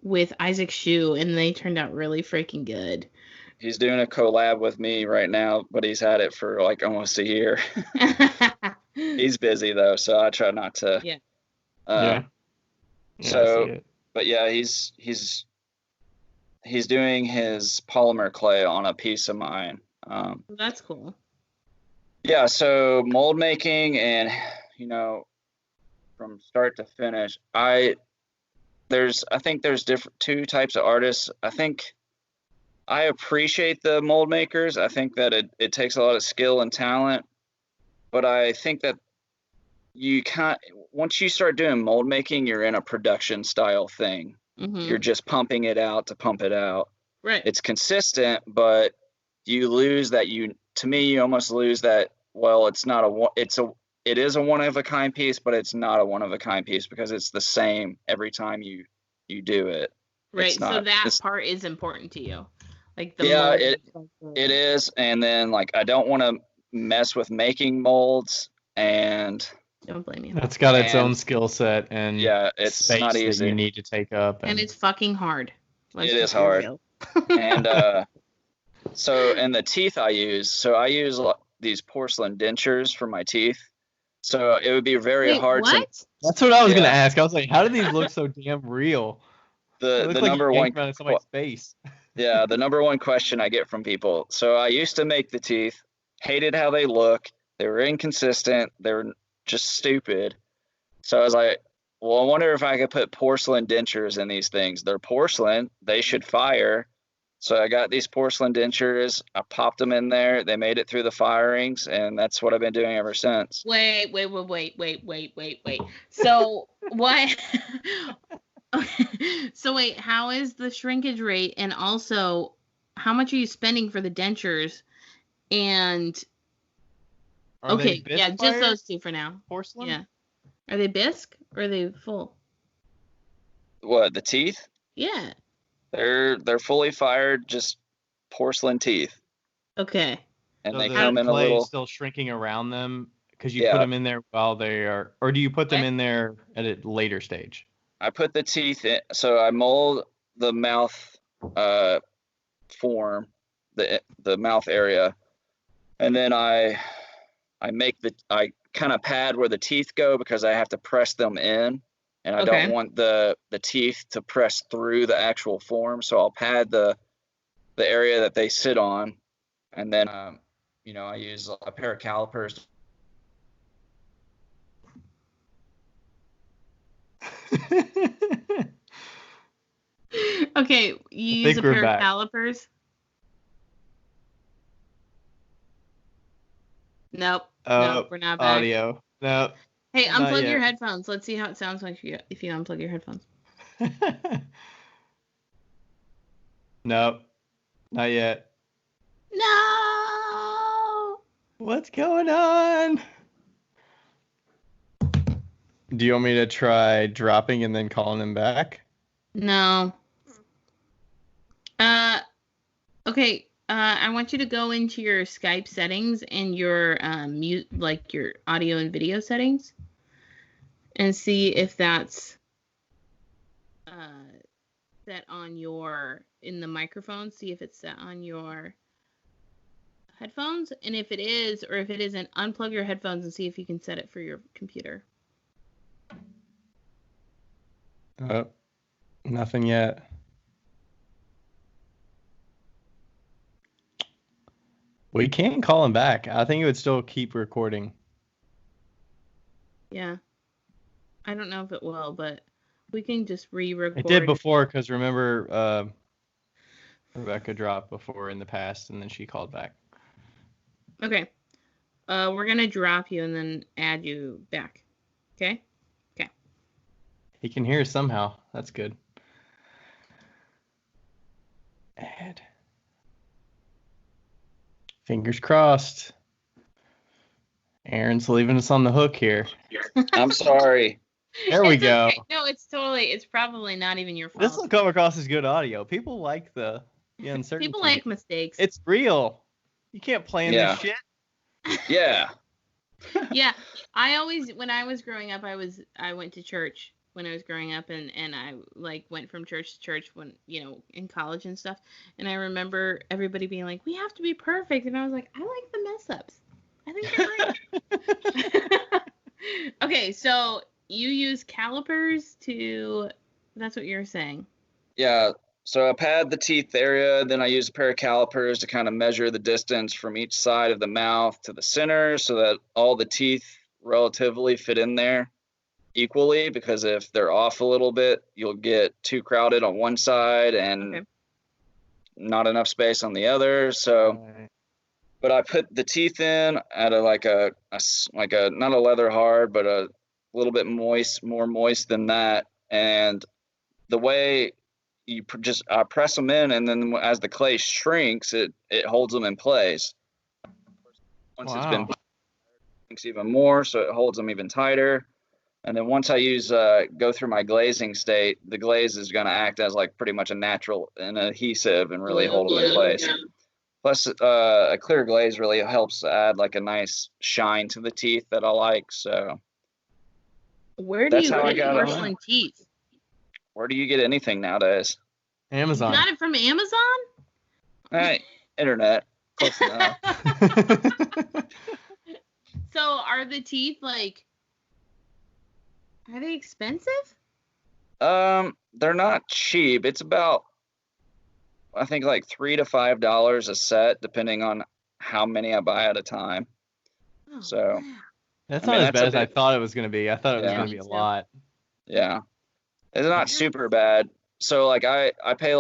with Isaac Shu, and they turned out really freaking good. He's doing a collab with me right now, but he's had it for like almost a year. He's busy though, so I try not to. Yeah. Yeah. So, but yeah, he's doing his polymer clay on a piece of mine. That's cool. Yeah. So mold making, and from start to finish, I think there's two types of artists. I think I appreciate the mold makers. I think that it takes a lot of skill and talent, but I think that once you start doing mold making, you're in a production style thing. Mm-hmm. You're just pumping it out to pump it out. Right. It's consistent, but you lose that. To me, you almost lose that. Well, it is a one of a kind piece, but it's not a one of a kind piece because it's the same every time you do it. Right. So that part is important to you. Like it is. And then like, I don't want to mess with making molds, and don't blame you. That's got its own skill set, and it's space not easy. that you need to take up. And it's fucking hard. It is hard. And so, and the teeth I use these porcelain dentures for my teeth. So it would be very hard to. That's what I was gonna ask. I was like, how do these look so damn real? The number one out of somebody's face. Yeah, the number one question I get from people. So I used to make the teeth, hated how they look. They were inconsistent. They were just stupid. So I was like, well, I wonder if I could put porcelain dentures in these things. They're porcelain. They should fire. So I got these porcelain dentures. I popped them in there. They made it through the firings, and that's what I've been doing ever since. Wait. So what? So wait, how is the shrinkage rate, and also how much are you spending for the dentures? And just those two for now. Porcelain? Yeah. Are they bisque or are they full? What, the teeth? Yeah. They're fully fired, just porcelain teeth. Okay. And so they come in a little. Still shrinking around them because you put them in there while they are, or do you put them in there at a later stage? I put the teeth in, so I mold the mouth form, the mouth area, and then I kind of pad where the teeth go because I have to press them in, and I don't want the teeth to press through the actual form, so I'll pad the area that they sit on, and then I use a pair of calipers. Okay, you use a pair of calipers? Nope. Nope, we're not back. Audio. No. Hey, unplug your headphones. Let's see how it sounds like if you unplug your headphones. Nope. Not yet. No! What's going on? Do you want me to try dropping and then calling him back? No. Okay. I want you to go into your Skype settings and your your audio and video settings, and see if that's set on in the microphone. See if it's set on your headphones, and if it is, or if it isn't, unplug your headphones and see if you can set it for your computer. Nothing yet. We can call him back. I think it would still keep recording. Yeah. I don't know if it will, but we can just re-record. It did before, because remember Rebecca dropped before in the past, and then she called back. Okay. We're going to drop you and then add you back. Okay? Okay. He can hear us somehow. That's good. Add. Fingers crossed. Aaron's leaving us on the hook here. I'm sorry. There we go. Okay. No, it's probably not even your fault. This will come across as good audio. People like the uncertainty. People like mistakes. It's real. You can't plan this shit. Yeah. Yeah. When I was growing up, I went to church when I was growing up, and I like went from church to church when, in college and stuff. And I remember everybody being like, we have to be perfect. And I was like, I like the mess ups. I think they're great. Okay, so you use calipers that's what you're saying. Yeah. So I pad the teeth area, then I use a pair of calipers to kind of measure the distance from each side of the mouth to the center so that all the teeth relatively fit in there equally, because if they're off a little bit, you'll get too crowded on one side and not enough space on the other. So, but I put the teeth in at a not a leather hard, but a little bit more moist than that. And the way I press them in, and then as the clay shrinks, it holds them in place. Once it's been shrinks even more, so it holds them even tighter. And then once I go through my glazing state, the glaze is going to act as like pretty much an adhesive and really hold them in place. Yeah. Plus, a clear glaze really helps add like a nice shine to the teeth that I like. So, where do you get porcelain teeth? Where do you get anything nowadays? Amazon. You got it from Amazon? Internet. Close enough. So are the teeth are they expensive? They're not cheap. It's about, I think, like $3 to $5 a set, depending on how many I buy at a time. Oh, so wow. That's not as bad as I thought it was going to be. I thought it was going to be a lot. Yeah. It's not super bad. So like I pay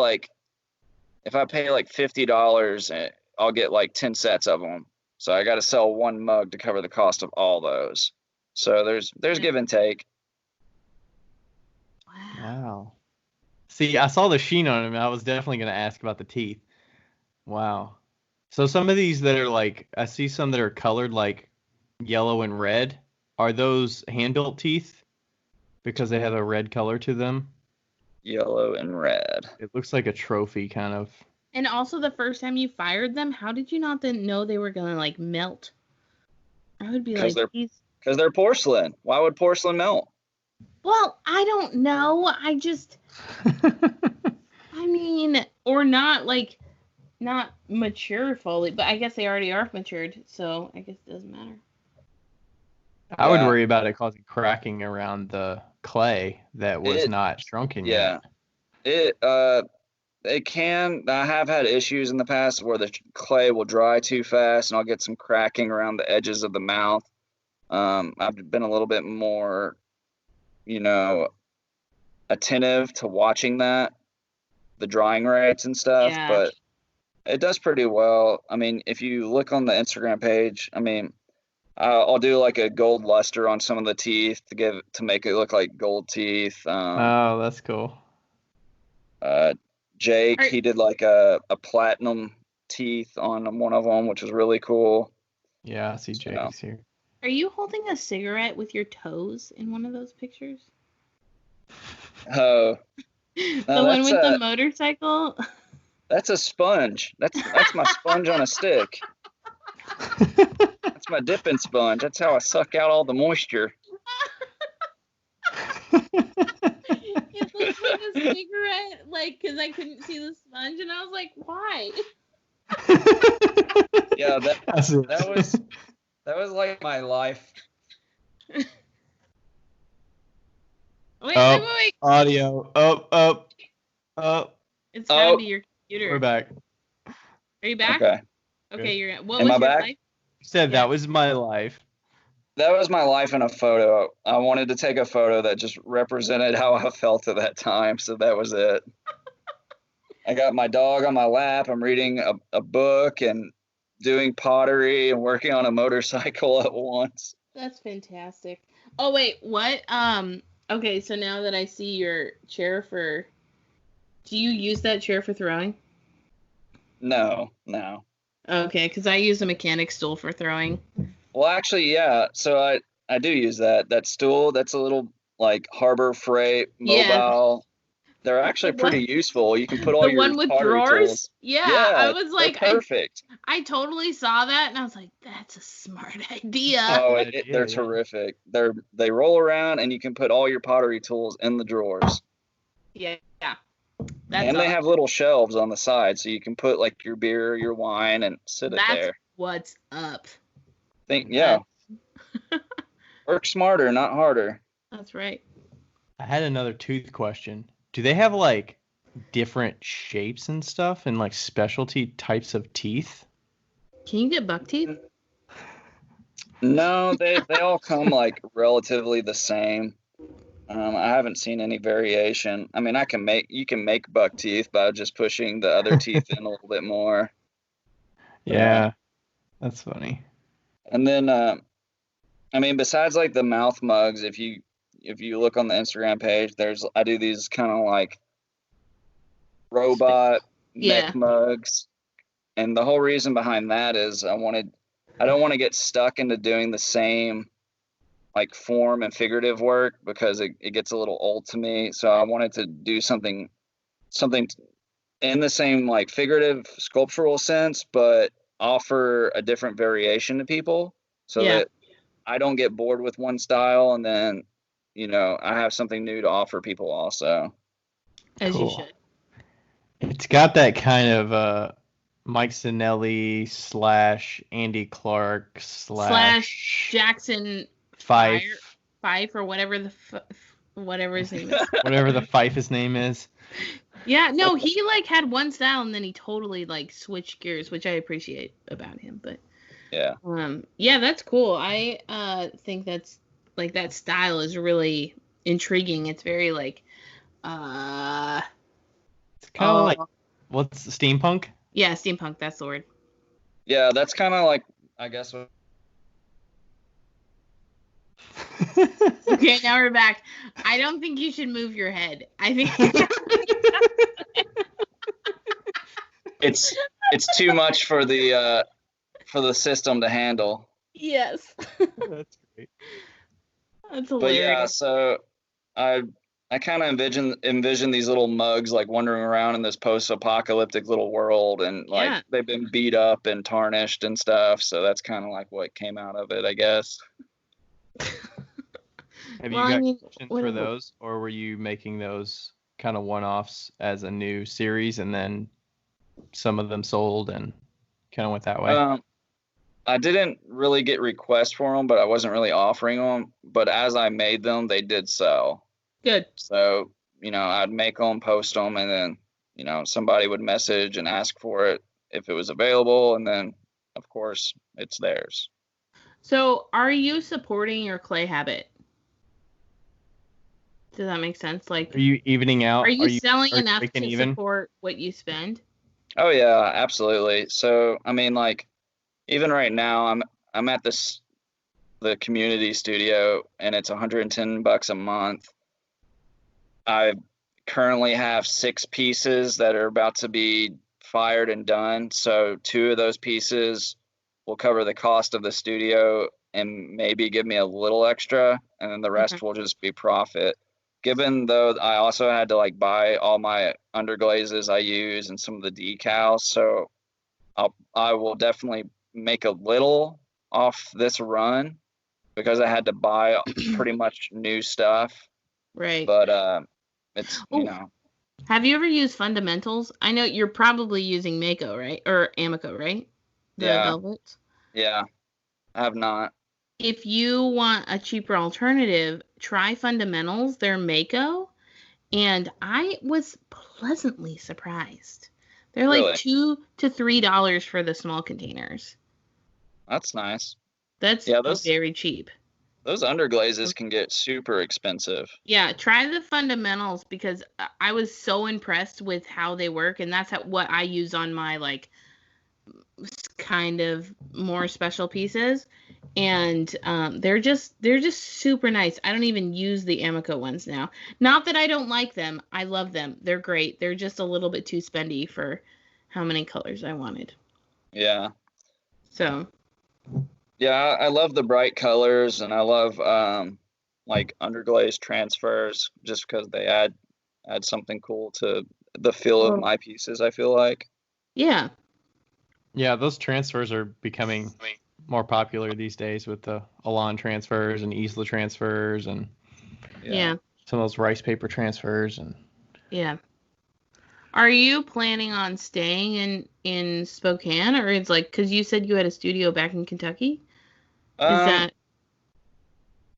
if I pay like $50, I'll get like 10 sets of them. So I got to sell one mug to cover the cost of all those. So there's give and take. Wow. See, I saw the sheen on him, and I was definitely going to ask about the teeth. Wow. So some of these that are I see some that are colored like yellow and red. Are those hand-built teeth? Because they have a red color to them? Yellow and red. It looks like a trophy, kind of. And also, the first time you fired them, how did you not then know they were going to melt? I would be like, because they're porcelain. Why would porcelain melt? Well, I don't know. I just, I mean, or not not mature fully, but I guess they already are matured, so I guess it doesn't matter. I would worry about it causing cracking around the clay that was not shrunken yet. It can. I have had issues in the past where the clay will dry too fast, and I'll get some cracking around the edges of the mouth. I've been a little bit more, attentive to watching the drying rates and stuff, but it does pretty well. I mean, if you look on the Instagram page, I mean, I'll do like a gold luster on some of the teeth to make it look like gold teeth. Oh, that's cool. Jake, he did like a platinum teeth on one of them, which was really cool. Yeah, I see Jake's here. Are you holding a cigarette with your toes in one of those pictures? Oh. The one with the motorcycle? That's a sponge. That's my sponge on a stick. That's my dipping sponge. That's how I suck out all the moisture. It looks like a cigarette, because I couldn't see the sponge, and I was like, why? Yeah, that was like my life. Wait. Audio. Up. It's gotta be your computer. We're back. Are you back? Okay, you're. What was your back? life? You said that was my life. That was my life in a photo. I wanted to take a photo that just represented how I felt at that time, so that was it. I got my dog on my lap. I'm reading a book and doing pottery and working on a motorcycle at once. That's fantastic. Oh wait, what? Okay, so now that I see your chair do you use that chair for throwing? No. Okay, because I use a mechanic stool for throwing. Well, actually, yeah. So I do use that stool. That's a little like Harbor Freight mobile. Yeah. They're actually pretty useful. You can put all your one with drawers. Tools. Yeah, I was like, perfect. I totally saw that, and I was like, that's a smart idea. Oh, they're terrific. They roll around, and you can put all your pottery tools in the drawers. Yeah. And they have little shelves on the side, so you can put like your beer, your wine, and sit it there. That's what's up. Work smarter, not harder. That's right. I had another tooth question. Do they have like different shapes and stuff and like specialty types of teeth? Can you get buck teeth? No, they all come like relatively the same. I haven't seen any variation. I mean, you can make buck teeth by just pushing the other teeth in a little bit more. Yeah, that's funny. And then, I mean, besides like the mouth mugs, if you look on the Instagram page, I do these kind of like robot neck mugs. And the whole reason behind that is I don't want to get stuck into doing the same like form and figurative work because it gets a little old to me. So I wanted to do something in the same like figurative sculptural sense, but offer a different variation to people so that I don't get bored with one style, and then I have something new to offer people also. As you should. It's got that kind of Mike Sinelli / Andy Clark / Jackson Fife or whatever whatever his name is. Whatever the Fife's name is. Yeah, no, he like had one style and then he totally like switched gears, which I appreciate about him. But yeah, that's cool. I think that's like that style is really intriguing. It's very like it's kind of like what's steampunk? Yeah, steampunk, that's the word. Yeah, that's kind of like, I guess Okay, now we're back. I don't think you should move your head. I think it's too much for the system to handle. Yes. That's great. That's hilarious. But yeah, so I kind of envision these little mugs like wandering around in this post-apocalyptic little world, and like they've been beat up and tarnished and stuff. So that's kind of like what came out of it, I guess. Have you got questions for those, or were you making those kind of one-offs as a new series, and then some of them sold and kind of went that way? I didn't really get requests for them, but I wasn't really offering them. But as I made them, they did sell. Good. So, I'd make them, post them, and then, somebody would message and ask for it if it was available. And then, of course, it's theirs. So are you supporting your clay habit? Does that make sense? Like, are you evening out? Are you selling enough to support what you spend? Oh yeah, absolutely. So I mean, like, even right now, I'm at the community studio, and it's $110 a month. I currently have 6 pieces that are about to be fired and done. So 2 of those pieces will cover the cost of the studio and maybe give me a little extra, and then the rest will just be profit. Given though I also had to like buy all my underglazes I use and some of the decals, so I will definitely make a little off this run because I had to buy pretty much new stuff. Right. But it's Have you ever used fundamentals? I know you're probably using Mako, right? Or Amico, right? The velvets. Yeah. I have not. If you want a cheaper alternative, try fundamentals. They're Mako, and I was pleasantly surprised. They're like $2 to $3 for the small containers. That's nice. That's very cheap. Those underglazes can get super expensive. Yeah, try the fundamentals because I was so impressed with how they work, and that's what I use on my like kind of more special pieces, and they're just super nice. I don't even use the Amico ones now. Not that I don't like them. I love them. They're great. They're just a little bit too spendy for how many colors I wanted. Yeah. So. Yeah, I love the bright colors, and I love like underglaze transfers just because they add something cool to the feel of my pieces, I feel like. Yeah. Yeah, those transfers are becoming more popular these days with the Elan transfers and Isla transfers and some of those rice paper transfers and Are you planning on staying in Spokane, or it's like because you said you had a studio back in Kentucky? Is that?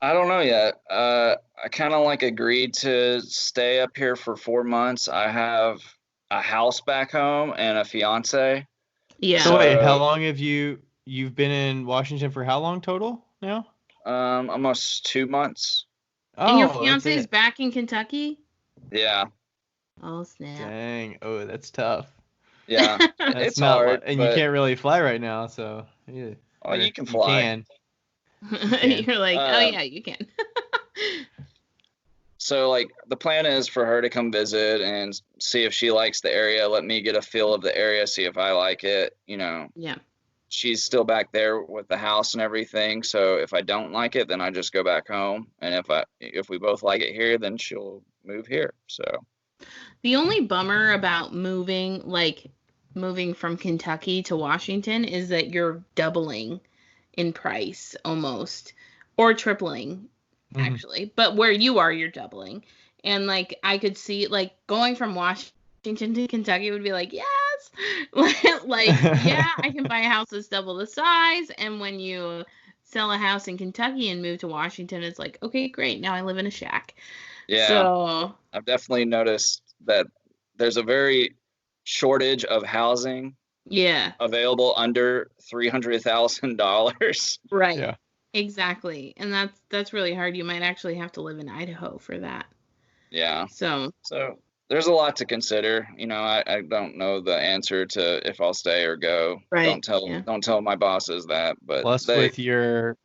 I don't know yet. I kind of like agreed to stay up here for 4 months. I have a house back home and a fiance. Yeah. So wait, how long have you've been in Washington for how long total now? Almost 2 months. And your fiance is back in Kentucky? Yeah. Oh snap! Dang. Oh, that's tough. Yeah, it's hard. And you can't really fly right now, so yeah. Oh, you can fly. You can. You're like, oh yeah, you can. So like the plan is for her to come visit and see if she likes the area, let me get a feel of the area, see if I like it, you know. Yeah. She's still back there with the house and everything, so if I don't like it, then I just go back home, and if we both like it here, then she'll move here. So the only bummer about moving from Kentucky to Washington is that you're doubling in price almost, or tripling actually. But where you are, you're doubling. And like I could see like going from Washington to Kentucky would be like, yes, like yeah, I can buy a house that's double the size. And when you sell a house in Kentucky and move to Washington, it's like, okay, great, now I live in a shack. Yeah. So I've definitely noticed that there's a very shortage of housing. Yeah. Available under $300,000. Right. Yeah. Exactly. And that's really hard. You might actually have to live in Idaho for that. Yeah. So there's a lot to consider. You know, I don't know the answer to if I'll stay or go. Right. Don't tell my bosses that. But plus with your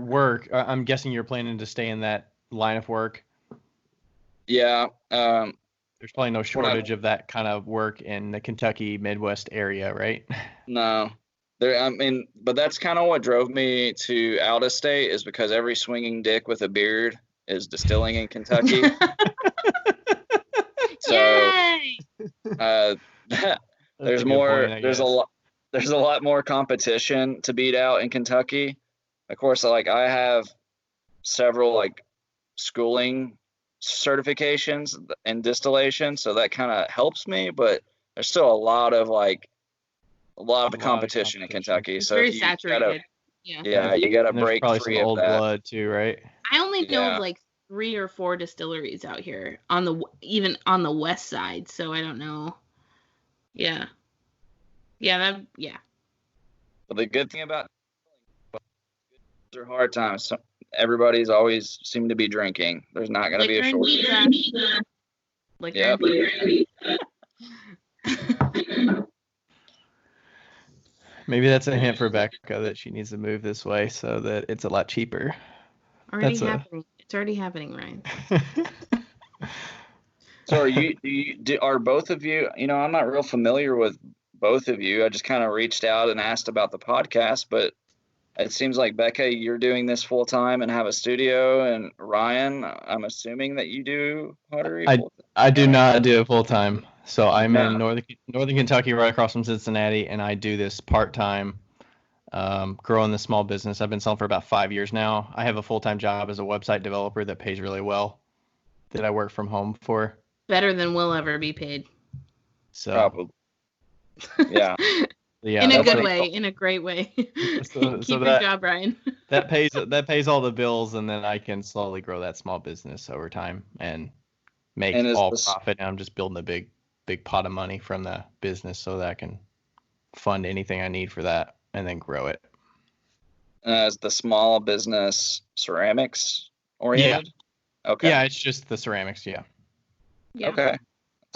work, I'm guessing you're planning to stay in that line of work. Yeah. There's probably no shortage of that kind of work in the Kentucky Midwest area, right? No. But that's kind of what drove me to out of state is because every swinging dick with a beard is distilling in Kentucky. So there's a lot more competition to beat out in Kentucky. Of course, like I have several like schooling certifications in distillation, so that kind of helps me, but there's still a lot of competition in Kentucky. It's so very saturated. You gotta break probably free some of old that. blood too, right? I only know of like 3 or 4 distilleries out here even on the west side, so I don't know. Yeah. But the good thing about are hard times. So everybody's always seem to be drinking. There's not going to be a shortage. Maybe that's a hint for Becca that she needs to move this way so that it's a lot cheaper. Happening. It's already happening, Ryan. So are both of you, you know, I'm not real familiar with both of you. I just kind of reached out and asked about the podcast, but it seems like Becca, you're doing this full time and have a studio, and Ryan, I'm assuming that you do pottery. I do not do it full time. So I'm in northern Kentucky, right across from Cincinnati, and I do this part time, growing this small business. I've been selling for about 5 years now. I have a full time job as a website developer that pays really well, that I work from home for. Better than we'll ever be paid. So. Probably. Yeah. Yeah, in a good way, in a great way. Keep your job, Ryan. that pays all the bills, and then I can slowly grow that small business over time and make all profit. And I'm just building a big pot of money from the business so that I can fund anything I need for that and then grow it. As the small business ceramics oriented? Yeah. Okay. Yeah, it's just the ceramics, yeah. Okay.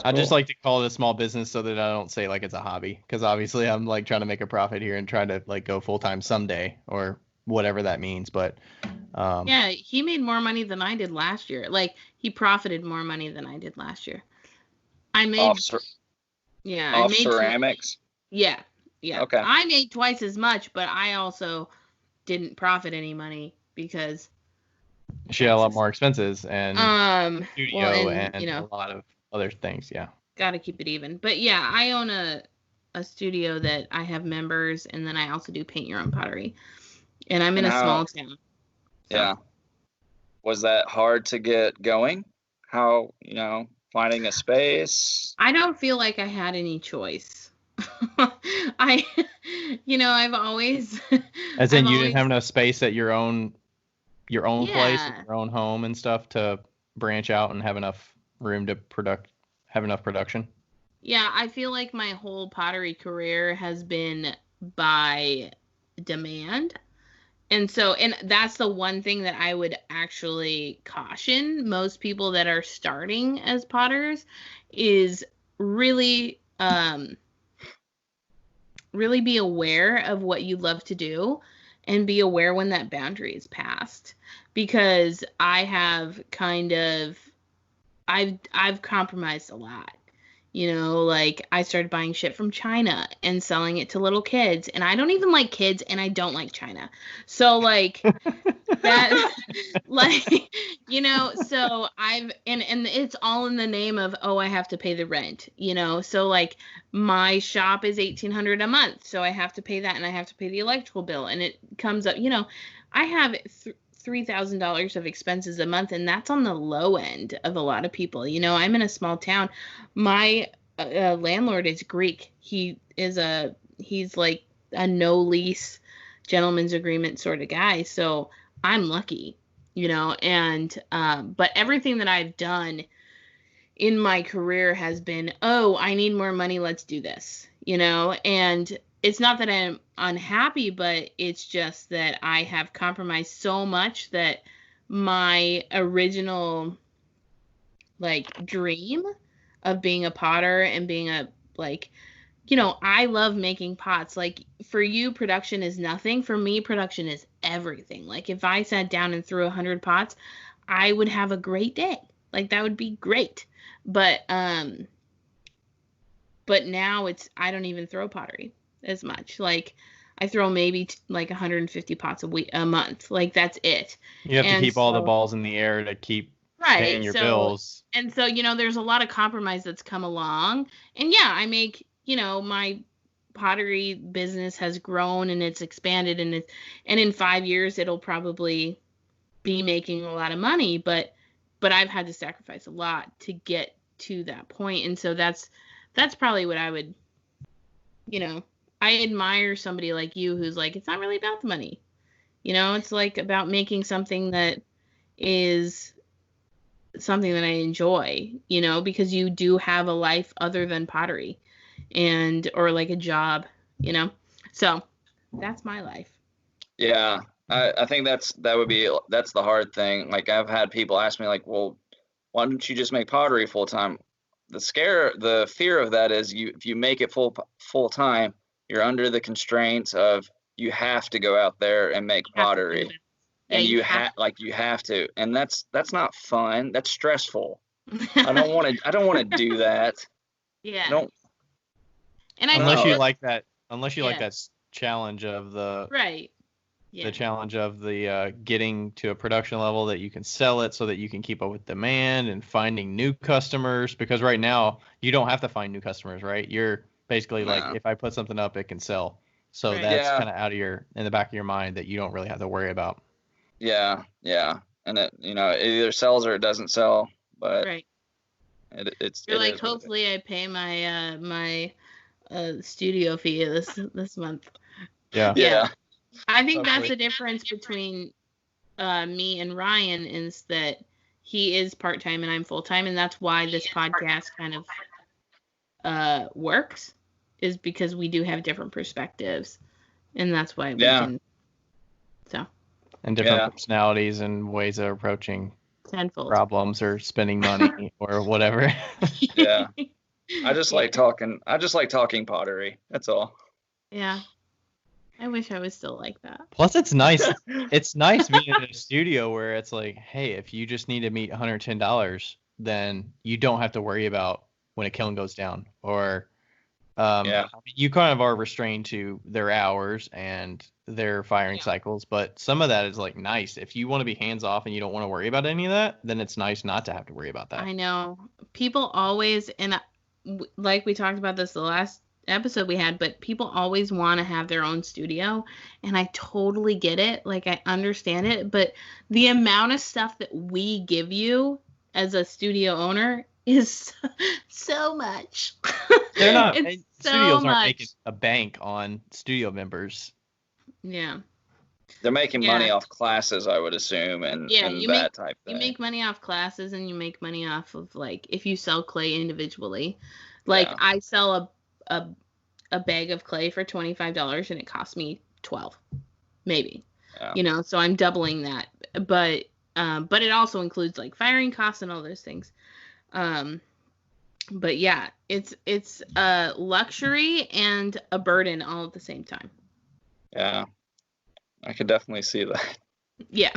I just like to call it a small business so that I don't say like it's a hobby, because obviously I'm like trying to make a profit here and trying to like go full time someday or whatever that means. But yeah, he made more money than I did last year. Like he profited more money than I did last year. I made off I made ceramics. Yeah. Okay. I made twice as much, but I also didn't profit any money because she had a lot more expenses and studio and you know, a lot of other things. Yeah. Got to keep it even. But yeah, I own a studio that I have members, and then I also do paint your own pottery. And I'm in a small town. So. Yeah. Was that hard to get going? How, finding a space? I don't feel like I had any choice. I've always. As in, you didn't have enough space at your own place, your own home and stuff to branch out and have enough room to have enough production. Yeah, I feel like my whole pottery career has been by demand. And that's the one thing that I would actually caution most people that are starting as potters is really really be aware of what you love to do and be aware when that boundary is passed. Because I have I've compromised a lot. Like I started buying shit from China and selling it to little kids, and I don't even like kids, and I don't like China. So like that, like, so and it's all in the name of, I have to pay the rent, so like my shop is $1,800 a month. So I have to pay that, and I have to pay the electrical bill, and it comes up, I have $3,000 of expenses a month, and that's on the low end of a lot of people. I'm in a small town. My landlord is Greek. He's like a no lease gentleman's agreement sort of guy. So I'm lucky, and but everything that I've done in my career has been, I need more money, let's do this, and it's not that I'm unhappy, but it's just that I have compromised so much that my original like dream of being a potter and being I love making pots. Like for you, production is nothing. For me, production is everything. Like if I sat down and threw 100 pots, I would have a great day. Like that would be great. But now I don't even throw pottery as much. Like I throw maybe like 150 pots a month. Like that's it. You have to keep all the balls in the air to keep paying your bills. And so, there's a lot of compromise that's come along. And yeah, I make, my pottery business has grown and it's expanded, and in 5 years it'll probably be making a lot of money, but I've had to sacrifice a lot to get to that point. And so that's probably what I would, I admire somebody like you who's like, it's not really about the money. It's like about making something that is something that I enjoy, because you do have a life other than pottery or like a job, so that's my life. Yeah. I think that's the hard thing. Like I've had people ask me like, well, why don't you just make pottery full time? The fear of that is if you make it full time, you're under the constraints of you have to go out there and make pottery. And you have to, and that's not fun. That's stressful. I don't want to do that. Yeah. Unless you like that challenge of the right. Yeah. The challenge of the getting to a production level that you can sell it so that you can keep up with demand and finding new customers, because right now you don't have to find new customers, right? You're basically like, if I put something up, it can sell. So that's kind of in the back of your mind that you don't really have to worry about. Yeah. And it either sells or it doesn't sell, but right. You're like, hopefully I pay my my studio fee this month. Yeah. I think that's the difference between me and Ryan, is that he is part-time and I'm full-time, and that's why this podcast kind of works, is because we do have different perspectives, and that's why we can So. And different personalities and ways of approaching tenfold problems or spending money or whatever. Yeah. I just like talking pottery. That's all. Yeah. I wish I was still like that. Plus, it's nice. It's nice being in a studio where it's like, hey, if you just need to meet $110, then you don't have to worry about when a kiln goes down. Or you kind of are restrained to their hours and their firing cycles. But some of that is like nice. If you want to be hands off and you don't want to worry about any of that, then it's nice not to have to worry about that. I know. People always, and like we talked about this the last episode we had, but people always want to have their own studio, and I totally get it. Like, I understand it, but the amount of stuff that we give you as a studio owner is so much. They're not. Studios aren't making a bank on studio members. Yeah. They're making money off classes, I would assume, and type thing. You make money off classes, and you make money off of, like, if you sell clay individually. Like, I sell a bag of clay for $25, and it costs me $12, maybe. Yeah. So I'm doubling that. But it also includes, like, firing costs and all those things. But yeah, it's a luxury and a burden all at the same time. Yeah. I could definitely see that. Yeah.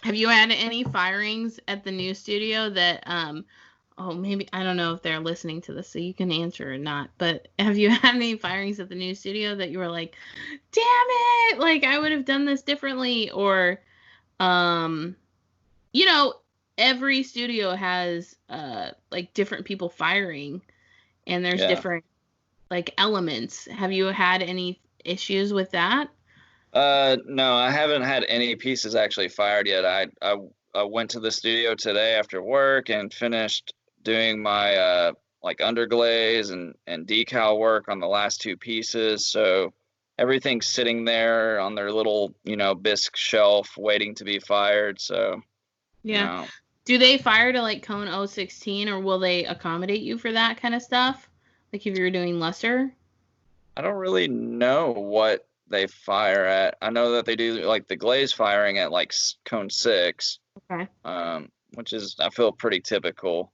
Have you had any firings at the new studio that, maybe, I don't know if they're listening to this, so you can answer or not, but have you had any firings at the new studio that you were like, damn it, like, I would have done this differently? Or, every studio has, like, different people firing, and there's different, like, elements. Have you had any issues with that? No, I haven't had any pieces actually fired yet. I went to the studio today after work and finished doing my like underglaze and decal work on the last two pieces. So everything's sitting there on their little, bisque shelf waiting to be fired. So Do they fire to, like, cone 016, or will they accommodate you for that kind of stuff? Like, if you were doing lesser? I don't really know what they fire at. I know that they do, like, the glaze firing at, like, cone 6. Okay. Which is, I feel, pretty typical.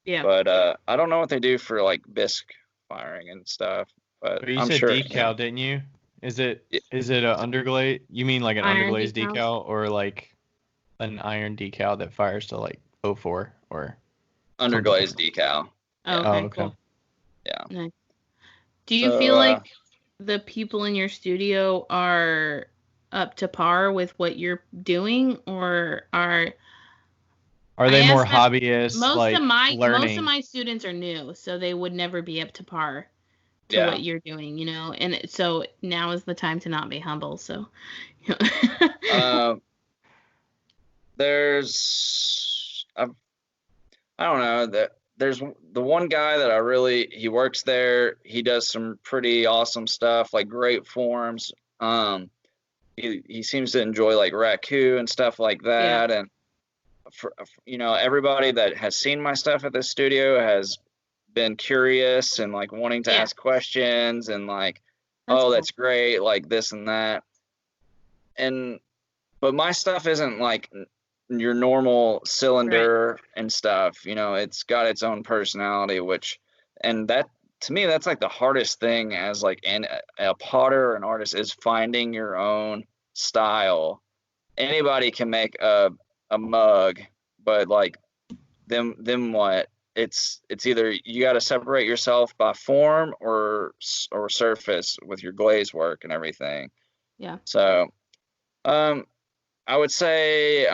Yeah. But I don't know what they do for, like, bisque firing and stuff. But you said decal, didn't you? Is it an underglaze? You mean like an underglaze decal, or like an iron decal that fires to, like, 04 or underglaze decal? Okay, cool. Yeah. Nice. Do you feel like the people in your studio are up to par with what you're doing, or are they more hobbyists? Most of my students are new, so they would never be up to par to what you're doing, and so now is the time to not be humble. So there's I don't know that. There's the one guy that he works there. He does some pretty awesome stuff, like great forms. He seems to enjoy, like, raku and stuff like that. And for, everybody that has seen my stuff at the studio has been curious and, like, wanting to ask questions and, like, that's great, like this and that. But my stuff isn't like your normal cylinder and stuff. It's got its own personality, and that, to me, that's like the hardest thing as, like, a potter or an artist, is finding your own style. Anybody can make a mug, but, like, then what? It's either you got to separate yourself by form or surface with your glaze work and everything. Yeah. So, I would say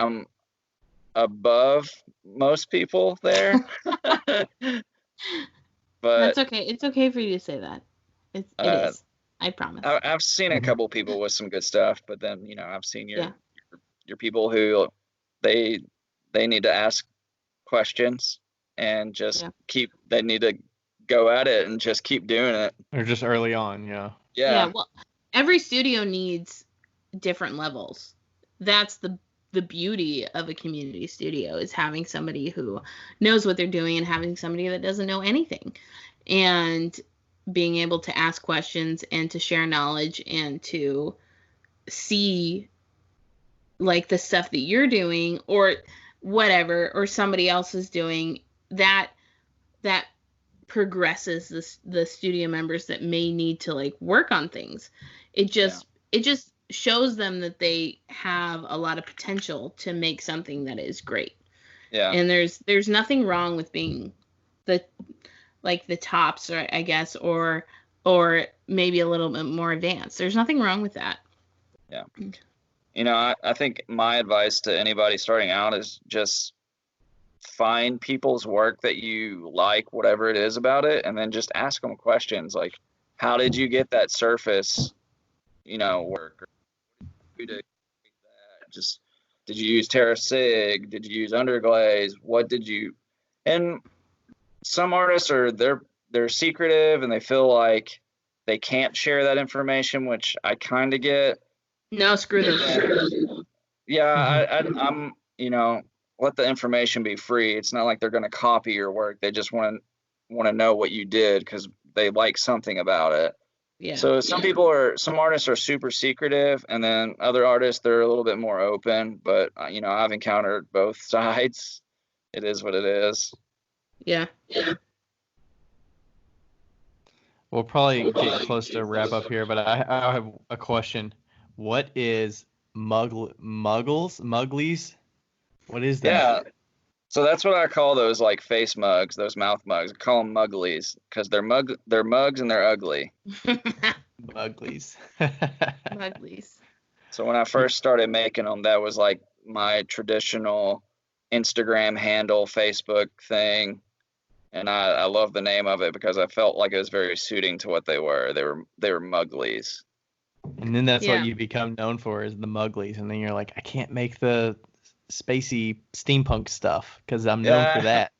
above most people there. But that's okay. It's okay for you to say that. It is. I promise. I've seen a couple people with some good stuff, but then I've seen your people who they need to ask questions and just they need to go at it and just keep doing it. Or just early on, Yeah. Well, every studio needs different levels. That's the beauty of a community studio, is having somebody who knows what they're doing and having somebody that doesn't know anything, and being able to ask questions and to share knowledge and to see like the stuff that you're doing or whatever, or somebody else is doing, that progresses the studio members that may need to like work on things. It just shows them that they have a lot of potential to make something that is great. Yeah. And there's nothing wrong with being the tops, or I guess, or maybe a little bit more advanced. There's nothing wrong with that. Yeah. You know, I think my advice to anybody starting out is just find people's work that you like, whatever it is about it, and then just ask them questions like, how did you get that surface, work? Or just, did you use TerraSig? Did you use underglaze? What did you? And some artists they're secretive and they feel like they can't share that information, which I kind of get. No, screw them. Yeah, I'm, let the information be free. It's not like they're going to copy your work. They just want to know what you did because they like something about it. Yeah. So some artists are super secretive, and then other artists, they're a little bit more open. But, I've encountered both sides. It is what it is. Yeah. We'll probably get close to wrap up here, but I have a question. What is Muglyz? What is that? Yeah. So that's what I call those like face mugs, those mouth mugs. I call them Muglyz because they're mugs and they're ugly. Muglyz. Muglyz. So when I first started making them, that was like my traditional Instagram handle, Facebook thing. And I love the name of it because I felt like it was very suiting to what they were. They were Muglyz. And then that's what you become known for, is the Muglyz. And then you're like, I can't make the spacey steampunk stuff because I'm known for that.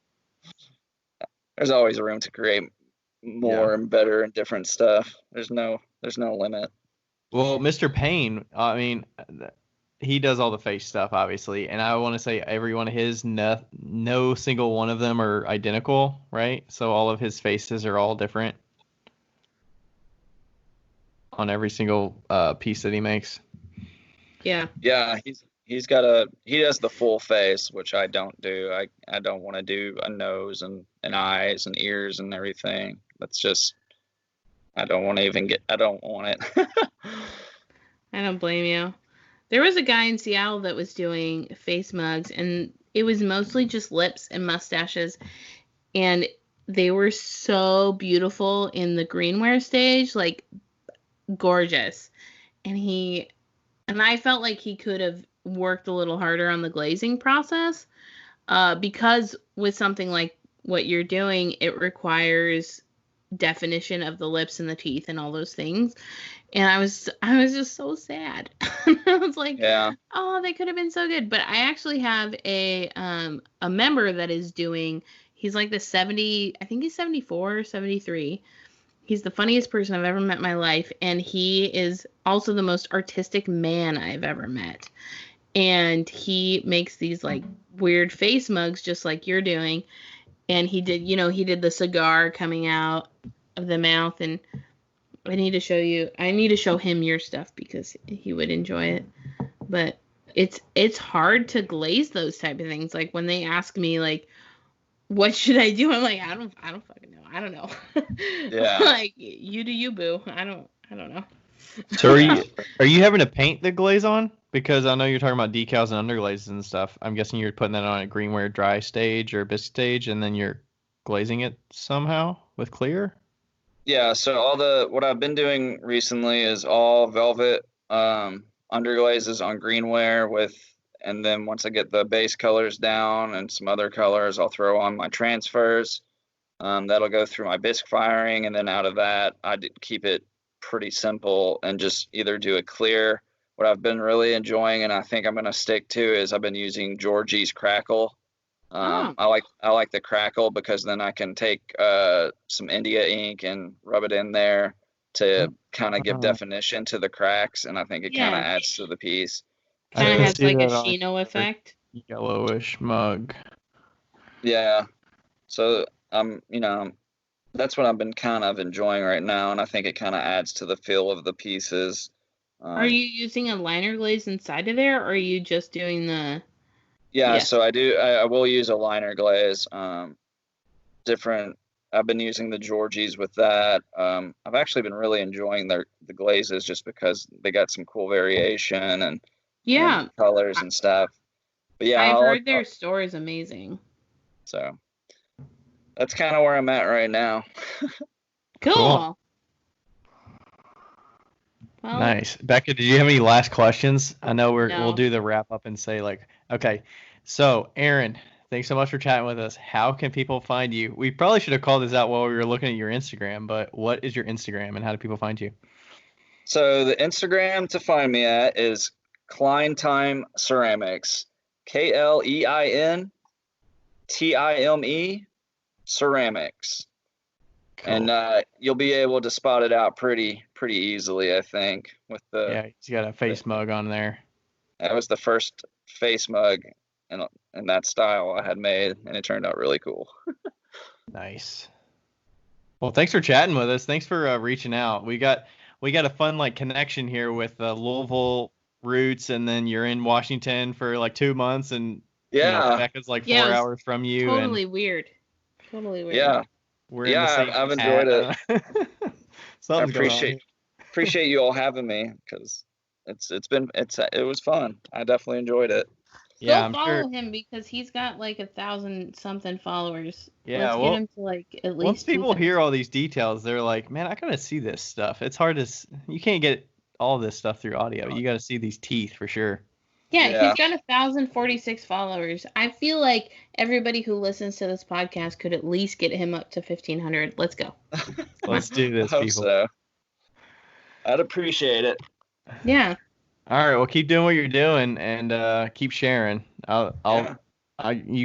There's always room to create more and better and different stuff. There's no limit. Well, Mr. Payne, I mean, he does all the face stuff, obviously, and I want to say every one of his, no single one of them are identical, right? So all of his faces are all different on every single piece that he makes. Yeah. Yeah, he does the full face, which I don't do. I don't want to do a nose and eyes and ears and everything. That's just, I don't want it. I don't blame you. There was a guy in Seattle that was doing face mugs, and it was mostly just lips and mustaches, and they were so beautiful in the greenware stage, like gorgeous. And I felt like he could have worked a little harder on the glazing process, because with something like what you're doing, it requires definition of the lips and the teeth and all those things. And I was just so sad. I was like, oh, they could have been so good. But I actually have a member that is doing, he's like the 70, I think he's 74 or 73. He's the funniest person I've ever met in my life. And he is also the most artistic man I've ever met. And he makes these like weird face mugs just like you're doing. And he did the cigar coming out of the mouth, and I need to show him your stuff because he would enjoy it. But it's hard to glaze those type of things. Like when they ask me like, what should I do? I'm like, I don't fucking know. I don't know. Yeah. Like, you do you, boo. I don't know. So are you having to paint the glaze on? Because I know you're talking about decals and underglazes and stuff. I'm guessing you're putting that on a greenware dry stage or bisque stage, and then you're glazing it somehow with clear? Yeah, so what I've been doing recently is all velvet underglazes on greenware and then once I get the base colors down and some other colors, I'll throw on my transfers. That'll go through my bisque firing, and then out of that, I keep it pretty simple and just either do a clear. What I've been really enjoying, and I think I'm going to stick to, is I've been using Georgie's Crackle. I like the Crackle because then I can take some India ink and rub it in there to kind of give definition to the cracks, and I think it kind of adds to the piece. Kind of has like a Shino effect. Yellowish mug. Yeah. So that's what I've been kind of enjoying right now, and I think it kind of adds to the feel of the pieces. Are you using a liner glaze inside of there, or are you just doing the? Yeah, so I will use a liner glaze. Different. I've been using the Georgies with that. I've actually been really enjoying the glazes just because they got some cool variation and colors and stuff. But yeah, I've heard their store is amazing. So that's kind of where I'm at right now. Cool. Well, nice. Becca, did you have any last questions? I know we'll do the wrap up and say okay. So Aaron, thanks so much for chatting with us. How can people find you? We probably should have called this out while we were looking at your Instagram, but what is your Instagram and how do people find you? So the Instagram to find me at is Kleintime Ceramics. KLEINTIME Ceramics. Cool. And you'll be able to spot it out pretty easily, I think. With he's got a face mug on there. That was the first face mug in that style I had made, and it turned out really cool. Nice. Well, thanks for chatting with us. Thanks for reaching out. We got a fun connection here with Louisville roots, and then you're in Washington for 2 months, and Becca's 4 hours from you. Totally weird. Yeah. We're in the same I've enjoyed it. I appreciate you all having me because it was fun. I definitely enjoyed it. Yeah, follow him because he's got 1,000 something followers. Yeah, let's get him to at least. Once people hear all these details, they're like, "Man, I gotta see this stuff." It's hard to. You can't get all this stuff through audio. You got to see these teeth for sure. Yeah, he's got 1,046 followers. I feel like everybody who listens to this podcast could at least get him up to 1,500. Let's go. Let's do this, people. So. I'd appreciate it. Yeah. All right, well, keep doing what you're doing and keep sharing. You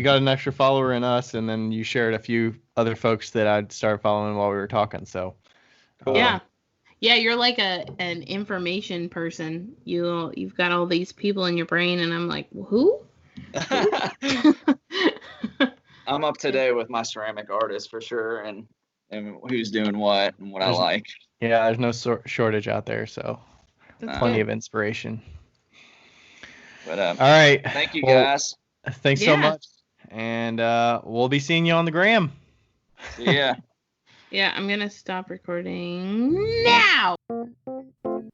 got an extra follower in us, and then you shared a few other folks that I'd started following while we were talking. So. Cool. Yeah, you're like an information person. You've got all these people in your brain, and I'm like, who? I'm up to date with my ceramic artists for sure, and who's doing what and what I like. Yeah, there's no shortage out there, so plenty of inspiration. But all right, thank you guys. Thanks so much, and we'll be seeing you on the gram. Yeah. Yeah, I'm going to stop recording now.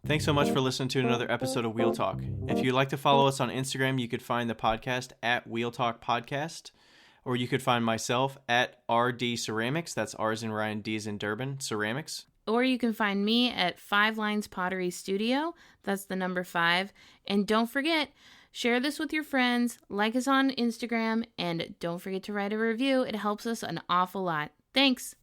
Thanks so much for listening to another episode of Wheel Talk. If you'd like to follow us on Instagram, you could find the podcast at Wheel Talk Podcast, or you could find myself at RD Ceramics. That's R's in Ryan, D's in Durban, Ceramics. Or you can find me at 5 Lines Pottery Studio. That's the number 5. And don't forget, share this with your friends, like us on Instagram, and don't forget to write a review. It helps us an awful lot. Thanks.